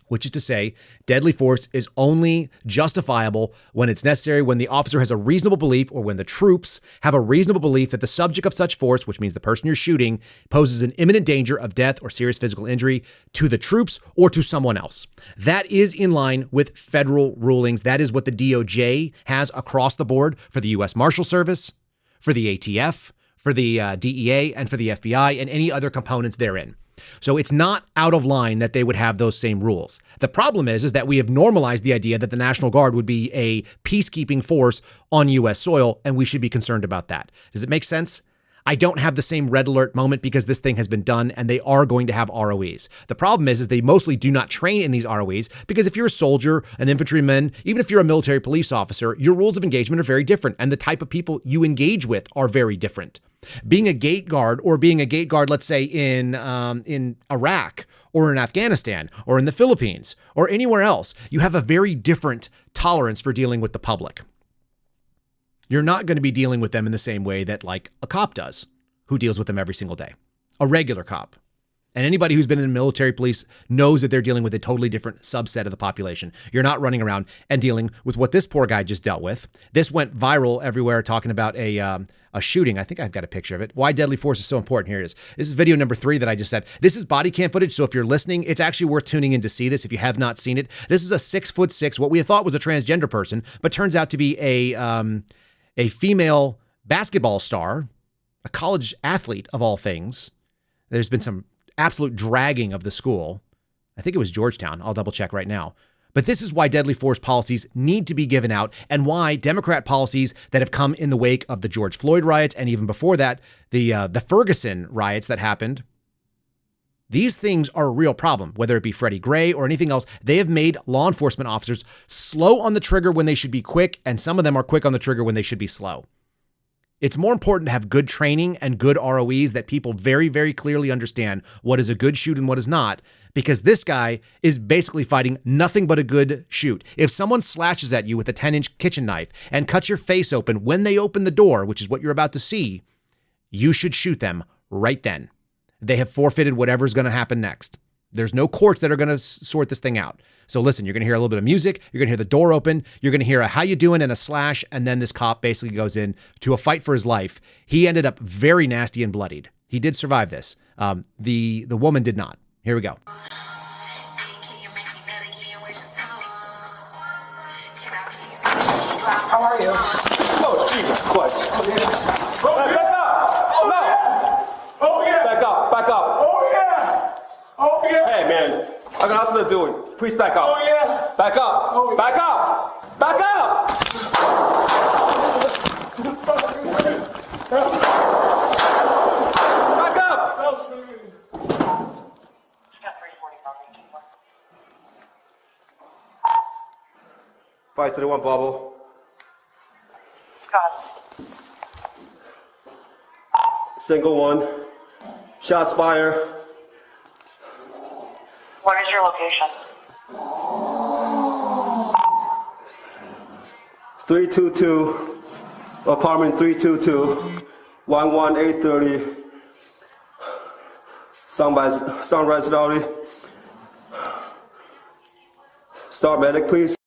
which is to say, deadly force is only justifiable when it's necessary, when the officer has a reasonable belief or when the troops have a reasonable belief that the subject of such force, which means the person you're shooting, poses an imminent danger of death or serious physical injury to the troops or to someone else. That is in line with federal rulings. That is what the DOJ has across the board for the U.S. Marshal Service, for the ATF, for the DEA, and for the FBI, and any other components therein. So it's not out of line that they would have those same rules. The problem is that we have normalized the idea that the National Guard would be a peacekeeping force on U.S. soil, and we should be concerned about that. Does it make sense? I don't have the same red alert moment because this thing has been done and they are going to have ROEs. The problem is they mostly do not train in these ROEs because if you're a soldier, an infantryman, even if you're a military police officer, your rules of engagement are very different and the type of people you engage with are very different. Being a gate guard or being a gate guard, let's say in Iraq or in Afghanistan or in the Philippines or anywhere else, you have a very different tolerance for dealing with the public. You're not going to be dealing with them in the same way that like a cop does, who deals with them every single day, a regular cop. And anybody who's been in the military police knows that they're dealing with a totally different subset of the population. You're not running around and dealing with what this poor guy just dealt with. This went viral everywhere talking about a shooting. I think I've got a picture of it. Why deadly force is so important. Here it is. This is video number 3 that I just said. This is body cam footage. So if you're listening, it's actually worth tuning in to see this. If you have not seen it, this is a 6'6", what we thought was a transgender person, but turns out to be a female basketball star, a college athlete of all things. There's been some absolute dragging of the school. I think it was Georgetown. I'll double check right now. But this is why deadly force policies need to be given out and why Democrat policies that have come in the wake of the George Floyd riots and even before that, the Ferguson riots that happened. These things are a real problem, whether it be Freddie Gray or anything else. They have made law enforcement officers slow on the trigger when they should be quick, and some of them are quick on the trigger when they should be slow. It's more important to have good training and good ROEs that people very, very clearly understand what is a good shoot and what is not, because this guy is basically fighting nothing but a good shoot. If someone slashes at you with a 10-inch kitchen knife and cuts your face open when they open the door, which is what you're about to see, you should shoot them right then. They have forfeited whatever's going to happen next. There's no courts that are going to sort this thing out. So listen, you're going to hear a little bit of music. You're going to hear the door open. You're going to hear a how you doing and a slash. And then this cop basically goes in to a fight for his life. He ended up very nasty and bloodied. He did survive this. The woman did not. Here we go. How are you? Oh, Jesus Christ. Back up! Oh, no! Oh, yeah! Back up, back up. Oh, yeah! Oh, yeah! Hey, man. I can also do it. Please back up. Oh, yeah! Back up! Oh, yeah. Back up! Back up! Back up! 531 bubble. Single one. Shots fired. What is your location? 322. Apartment 322. 11830. Sunrise Valley. Start medic, please.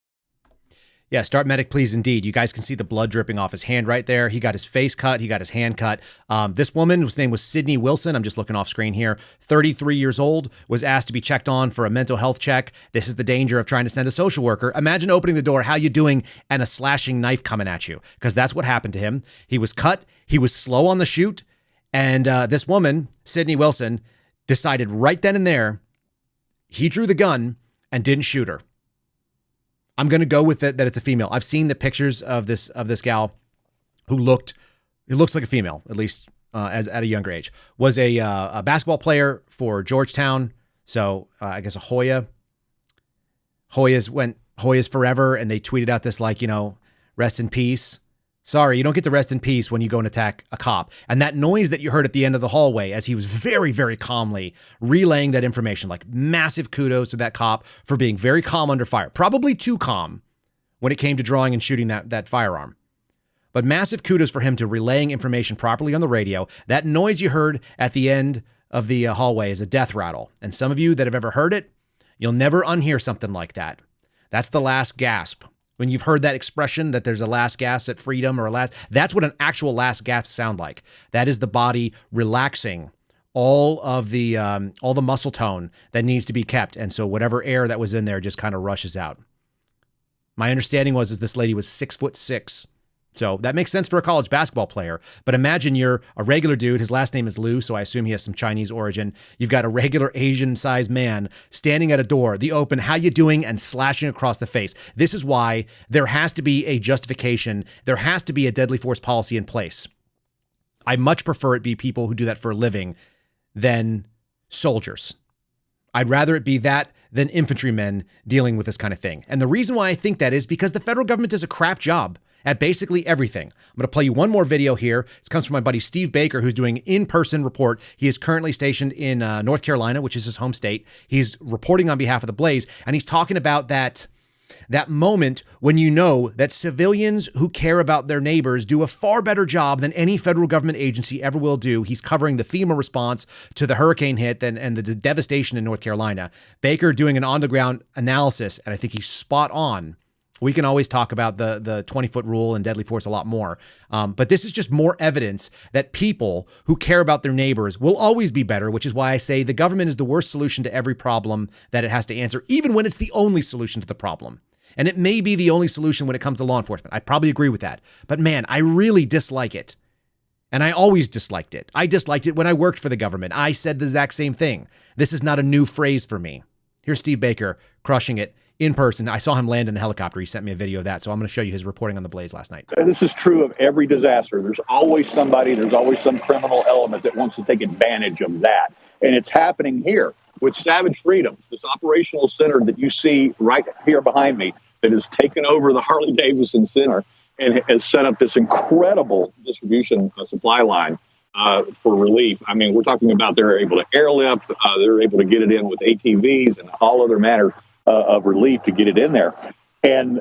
Yeah, start medic, please, indeed. You guys can see the blood dripping off his hand right there. He got his face cut. He got his hand cut. This woman, whose name was Sydney Wilson, I'm just looking off screen here, 33 years old, was asked to be checked on for a mental health check. This is the danger of trying to send a social worker. Imagine opening the door, how you doing, and a slashing knife coming at you, because that's what happened to him. He was cut. He was slow on the shoot. And this woman, Sydney Wilson, decided right then and there, he drew the gun and didn't shoot her. I'm going to go with it that it's a female. I've seen the pictures of this gal who looks like a female, at least as at a younger age. Was a basketball player for Georgetown. So I guess a Hoya. Hoya's forever, and they tweeted out this like, rest in peace. Sorry, you don't get to rest in peace when you go and attack a cop. And that noise that you heard at the end of the hallway as he was very, very calmly relaying that information, like massive kudos to that cop for being very calm under fire. Probably too calm when it came to drawing and shooting that firearm. But massive kudos for him to relaying information properly on the radio. That noise you heard at the end of the hallway is a death rattle. And some of you that have ever heard it, you'll never unhear something like that. That's the last gasp. When you've heard that expression that there's a last gasp at freedom or that's what an actual last gasp sound like. That is the body relaxing all the muscle tone that needs to be kept. And so whatever air that was in there just kind of rushes out. My understanding was this lady was 6'6". So that makes sense for a college basketball player. But imagine you're a regular dude. His last name is Liu, so I assume he has some Chinese origin. You've got a regular Asian-sized man standing at a door, the open, how you doing, and slashing across the face. This is why there has to be a justification. There has to be a deadly force policy in place. I much prefer it be people who do that for a living than soldiers. I'd rather it be that than infantrymen dealing with this kind of thing. And the reason why I think that is because the federal government does a crap job at basically everything. I'm going to play you one more video here. This comes from my buddy Steve Baker, who's doing an in-person report. He is currently stationed in North Carolina, which is his home state. He's reporting on behalf of the Blaze, and he's talking about that moment when you know that civilians who care about their neighbors do a far better job than any federal government agency ever will do. He's covering the FEMA response to the hurricane hit and the devastation in North Carolina. Baker doing an on-the-ground analysis, and I think he's spot on. We can always talk about the 20-foot rule and deadly force a lot more. But this is just more evidence that people who care about their neighbors will always be better, which is why I say the government is the worst solution to every problem that it has to answer, even when it's the only solution to the problem. And it may be the only solution when it comes to law enforcement. I probably agree with that. But man, I really dislike it. And I always disliked it. I disliked it when I worked for the government. I said the exact same thing. This is not a new phrase for me. Here's Steve Baker crushing it in person. I saw him land in a helicopter. He sent me a video of that. So I'm going to show you his reporting on the Blaze last night. This is true of every disaster. There's always somebody, there's always some criminal element that wants to take advantage of that. And it's happening here with Savage Freedoms, this operational center that you see right here behind me that has taken over the Harley-Davidson Center and has set up this incredible distribution supply line for relief. I mean, we're talking about they're able to airlift, they're able to get it in with ATVs and all other matter of relief to get it in there. And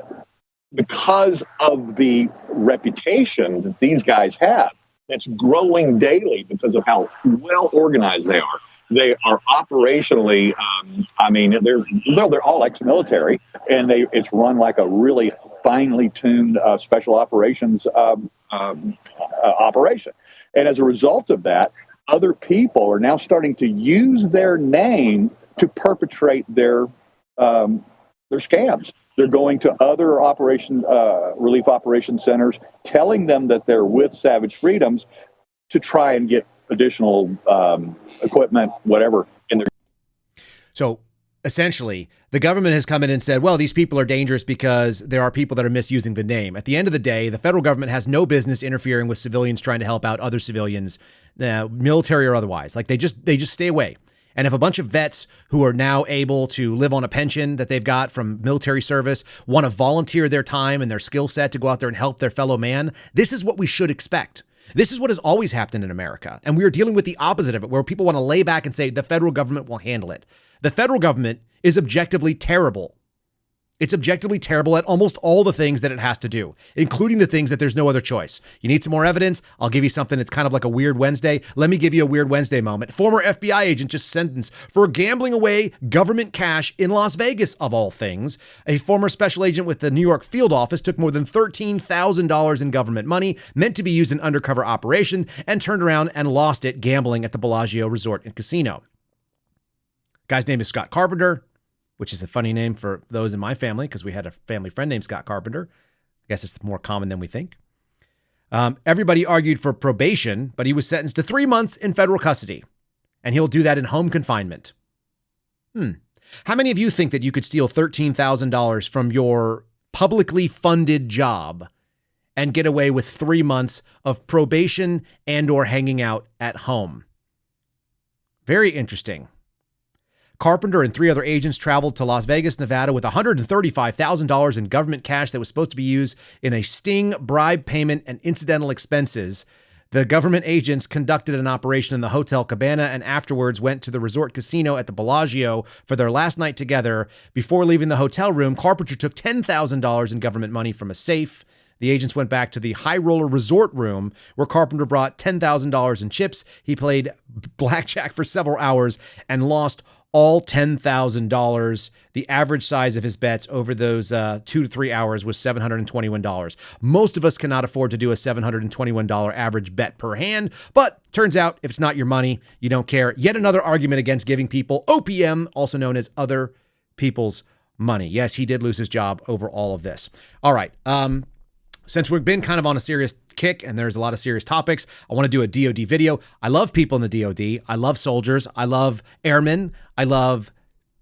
because of the reputation that these guys have, it's growing daily because of how well organized they are. They are operationally, they're all ex-military, and it's run like a really finely tuned special operations operation. And as a result of that, other people are now starting to use their name to perpetrate their scams. They're going to other relief operation centers, telling them that they're with Savage Freedoms to try and get additional equipment, whatever, in their. So essentially, the government has come in and said, well, these people are dangerous because there are people that are misusing the name. At the end of the day, the federal government has no business interfering with civilians trying to help out other civilians, military or otherwise. Like they just stay away. And if a bunch of vets who are now able to live on a pension that they've got from military service want to volunteer their time and their skill set to go out there and help their fellow man, this is what we should expect. This is what has always happened in America. And we are dealing with the opposite of it, where people want to lay back and say the federal government will handle it. The federal government is objectively terrible. It's objectively terrible at almost all the things that it has to do, including the things that there's no other choice. You need some more evidence? I'll give you something that's kind of like a Weird Wednesday. Let me give you a Weird Wednesday moment. Former FBI agent just sentenced for gambling away government cash in Las Vegas, of all things. A former special agent with the New York field office took more than $13,000 in government money meant to be used in undercover operations and turned around and lost it gambling at the Bellagio Resort and Casino. Guy's name is Scott Carpenter, which is a funny name for those in my family because we had a family friend named Scott Carpenter. I guess it's more common than we think. Everybody argued for probation, but he was sentenced to 3 months in federal custody, and he'll do that in home confinement. How many of you think that you could steal $13,000 from your publicly funded job and get away with 3 months of probation and or hanging out at home? Very interesting. Carpenter and 3 other agents traveled to Las Vegas, Nevada with $135,000 in government cash that was supposed to be used in a sting, bribe payment, and incidental expenses. The government agents conducted an operation in the Hotel Cabana and afterwards went to the resort casino at the Bellagio for their last night together. Before leaving the hotel room, Carpenter took $10,000 in government money from a safe. The agents went back to the High Roller Resort room where Carpenter brought $10,000 in chips. He played blackjack for several hours and lost all $10,000. The average size of his bets over those 2 to 3 hours was $721. Most of us cannot afford to do a $721 average bet per hand, but turns out if it's not your money, you don't care. Yet another argument against giving people OPM, also known as other people's money. Yes, he did lose his job over all of this. All right. Since we've been kind of on a serious kick and there's a lot of serious topics, I want to do a DoD video. I love people in the DoD. I love soldiers. I love airmen. I love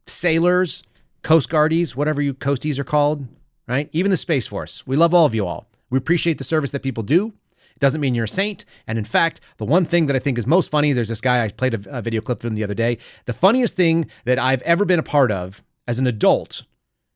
sailors, Coast Guardies, whatever you Coasties are called, right? Even the Space Force. We love all of you all. We appreciate the service that people do. It doesn't mean you're a saint. And in fact, the one thing that I think is most funny, there's this guy, I played a video clip from the other day. The funniest thing that I've ever been a part of as an adult,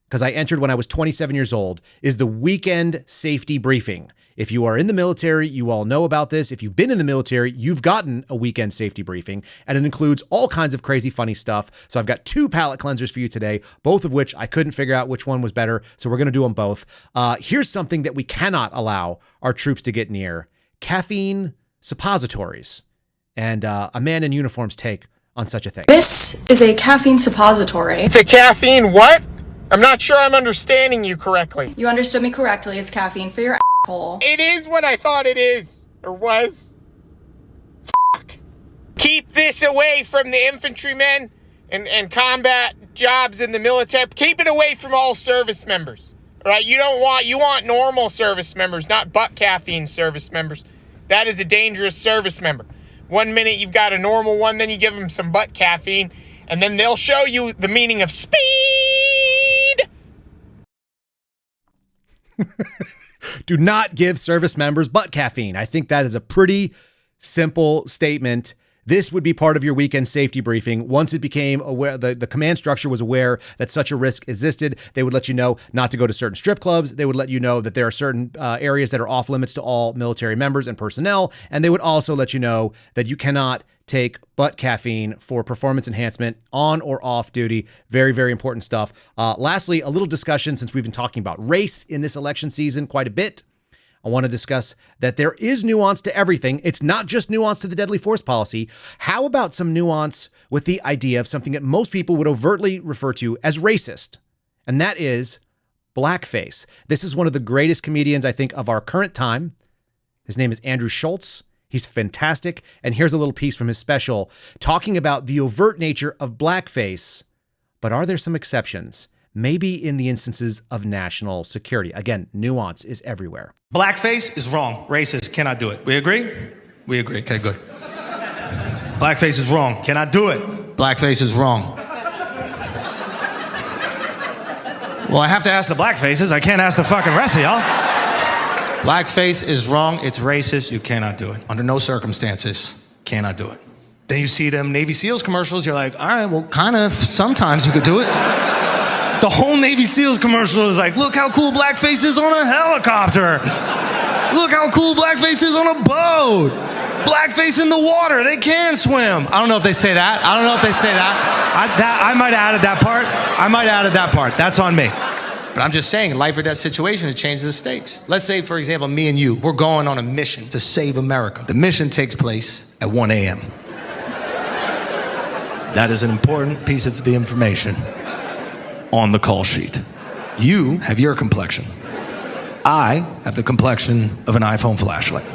because I entered when I was 27 years old, is the weekend safety briefing. If you are in the military, you all know about this. If you've been in the military, you've gotten a weekend safety briefing, and it includes all kinds of crazy, funny stuff. So I've got 2 palate cleansers for you today, both of which I couldn't figure out which one was better. So we're going to do them both. Here's something that we cannot allow our troops to get near: caffeine suppositories. And a man in uniform's take on such a thing. This is a caffeine suppository. It's a caffeine what? I'm not sure I'm understanding you correctly. You understood me correctly. It's caffeine for your asshole. It is what I thought it is. Or was. Fuck. Keep this away from the infantrymen and combat jobs in the military. Keep it away from all service members. All right? You want normal service members, not butt caffeine service members. That is a dangerous service member. 1 minute you've got a normal one, then you give them some butt caffeine, and then they'll show you the meaning of speed. Do not give service members butt caffeine. I think that is a pretty simple statement. This would be part of your weekend safety briefing. Once it became aware, the command structure was aware that such a risk existed, they would let you know not to go to certain strip clubs. They would let you know that there are certain areas that are off limits to all military members and personnel. And they would also let you know that you cannot take butt caffeine for performance enhancement on or off duty. Very, very important stuff. Lastly, a little discussion, since we've been talking about race in this election season quite a bit. I want to discuss that there is nuance to everything. It's not just nuance to the deadly force policy. How about some nuance with the idea of something that most people would overtly refer to as racist? And that is blackface. This is one of the greatest comedians, I think, of our current time. His name is Andrew Schultz. He's fantastic. And here's a little piece from his special talking about the overt nature of blackface. But are there some exceptions? Maybe in the instances of national security. Again, nuance is everywhere. Blackface is wrong. Racist cannot do it. We agree? We agree. Okay, good. Blackface is wrong. Cannot do it. Blackface is wrong. Well, I have to ask the blackfaces. I can't ask the fucking rest of y'all. Blackface is wrong. It's racist. You cannot do it. Under no circumstances. Cannot do it. Then you see them Navy SEALs commercials. You're like, all right, well, kind of sometimes you could do it. The whole Navy SEALs commercial is like, look how cool blackface is on a helicopter. Look how cool blackface is on a boat. Blackface in the water. They can swim. I don't know if they say that. I might have added that part. That's on me. But I'm just saying, life or death situation, it changes the stakes. Let's say, for example, me and you, we're going on a mission to save America. The mission takes place at 1 a.m. That is an important piece of the information on the call sheet. You have your complexion. I have the complexion of an iPhone flashlight.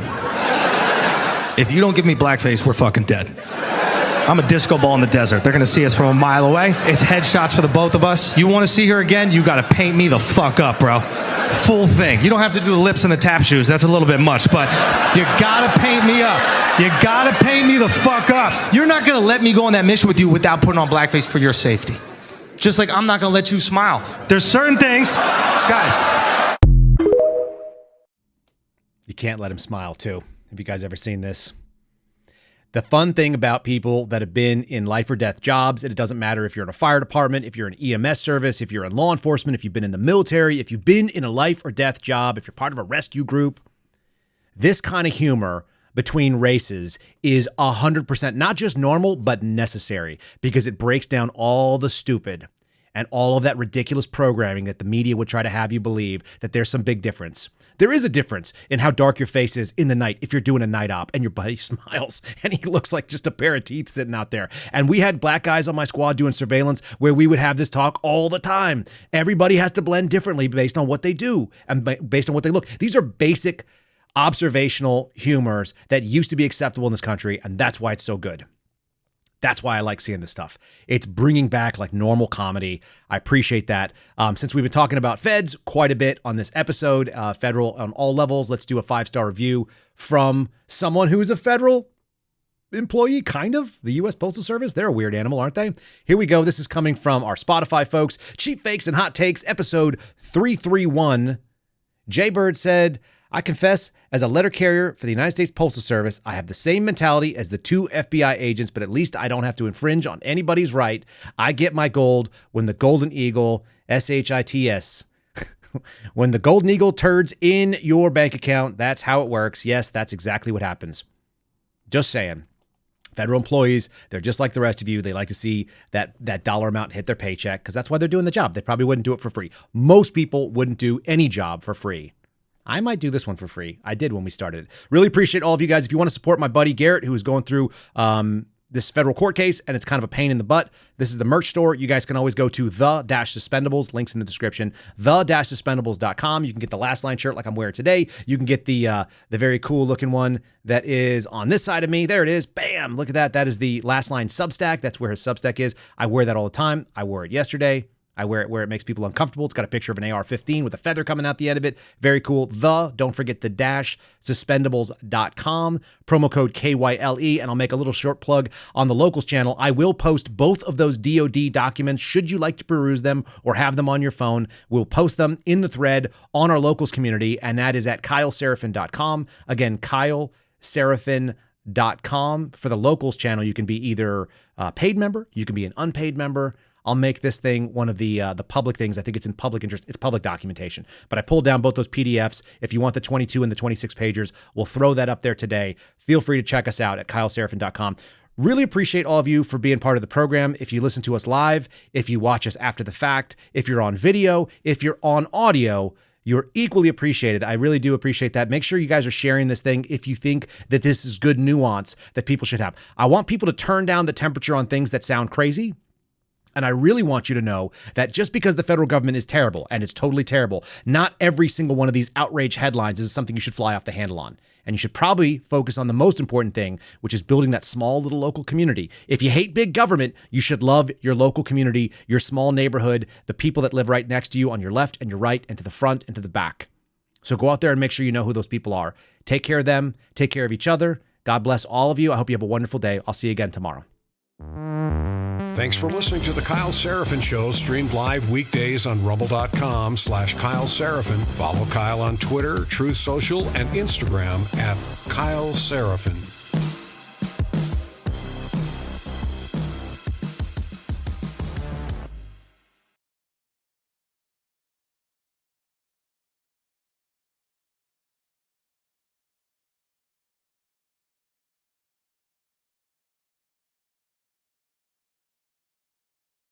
If you don't give me blackface, we're fucking dead. I'm a disco ball in the desert. They're gonna see us from a mile away. It's headshots for the both of us. You wanna see her again? You gotta paint me the fuck up, bro. Full thing. You don't have to do the lips and the tap shoes. That's a little bit much, but you gotta paint me up. You gotta paint me the fuck up. You're not gonna let me go on that mission with you without putting on blackface for your safety. Just like I'm not gonna let you smile. There's certain things, guys. You can't let him smile too. Have you guys ever seen this? The fun thing about people that have been in life or death jobs, and it doesn't matter if you're in a fire department, if you're in EMS service, if you're in law enforcement, if you've been in the military, if you've been in a life or death job, if you're part of a rescue group, this kind of humor between races is 100% not just normal, but necessary, because it breaks down all the stupid and all of that ridiculous programming that the media would try to have you believe that there's some big difference. There is a difference in how dark your face is in the night if you're doing a night op and your buddy smiles and he looks like just a pair of teeth sitting out there. And we had black guys on my squad doing surveillance where we would have this talk all the time. Everybody has to blend differently based on what they do and based on what they look. These are basic observational humors that used to be acceptable in this country, and that's why it's so good. That's why I like seeing this stuff. It's bringing back like normal comedy. I appreciate that. Since we've been talking about feds quite a bit on this episode, federal on all levels, let's do a 5-star review from someone who is a federal employee, kind of. The U.S. Postal Service. They're a weird animal, aren't they? Here we go. This is coming from our Spotify folks. Cheap Fakes and Hot Takes, episode 331. Jaybird said, I confess, as a letter carrier for the United States Postal Service, I have the same mentality as the 2 FBI agents, but at least I don't have to infringe on anybody's right. I get my gold when the Golden Eagle, SHITS, when the Golden Eagle turds in your bank account. That's how it works. Yes, that's exactly what happens. Just saying. Federal employees, they're just like the rest of you. They like to see that dollar amount hit their paycheck because that's why they're doing the job. They probably wouldn't do it for free. Most people wouldn't do any job for free. I might do this one for free. I did when we started it. Really appreciate all of you guys. If you want to support my buddy Garrett, who is going through this federal court case, and it's kind of a pain in the butt, this is the merch store. You guys can always go to the-suspendables, links in the description, the-suspendables.com. You can get the last line shirt like I'm wearing today. You can get the very cool looking one that is on this side of me. There it is. Bam. Look at that. That is the last line Substack. That's where his Substack is. I wear that all the time. I wore it yesterday. I wear it where it makes people uncomfortable. It's got a picture of an AR-15 with a feather coming out the end of it. Very cool. Don't forget the -suspendables.com, promo code KYLE, and I'll make a little short plug on the locals channel. I will post both of those DoD documents should you like to peruse them or have them on your phone. We'll post them in the thread on our locals community, and that is at KyleSerafin.com. Again, KyleSerafin.com. For the locals channel, you can be either a paid member, you can be an unpaid member. I'll make this thing one of the public things. I think it's in public interest. It's public documentation. But I pulled down both those PDFs. If you want the 22 and the 26 pagers, we'll throw that up there today. Feel free to check us out at KyleSerafin.com. Really appreciate all of you for being part of the program. If you listen to us live, if you watch us after the fact, if you're on video, if you're on audio, you're equally appreciated. I really do appreciate that. Make sure you guys are sharing this thing if you think that this is good nuance that people should have. I want people to turn down the temperature on things that sound crazy. And I really want you to know that just because the federal government is terrible, and it's totally terrible, not every single one of these outrage headlines is something you should fly off the handle on. And you should probably focus on the most important thing, which is building that small little local community. If you hate big government, you should love your local community, your small neighborhood, the people that live right next to you on your left and your right and to the front and to the back. So go out there and make sure you know who those people are. Take care of them. Take care of each other. God bless all of you. I hope you have a wonderful day. I'll see you again tomorrow. Thanks for listening to The Kyle Seraphin Show, streamed live weekdays on rumble.com/Kyle Seraphin. Follow Kyle on Twitter, Truth Social, and Instagram at Kyle Seraphin.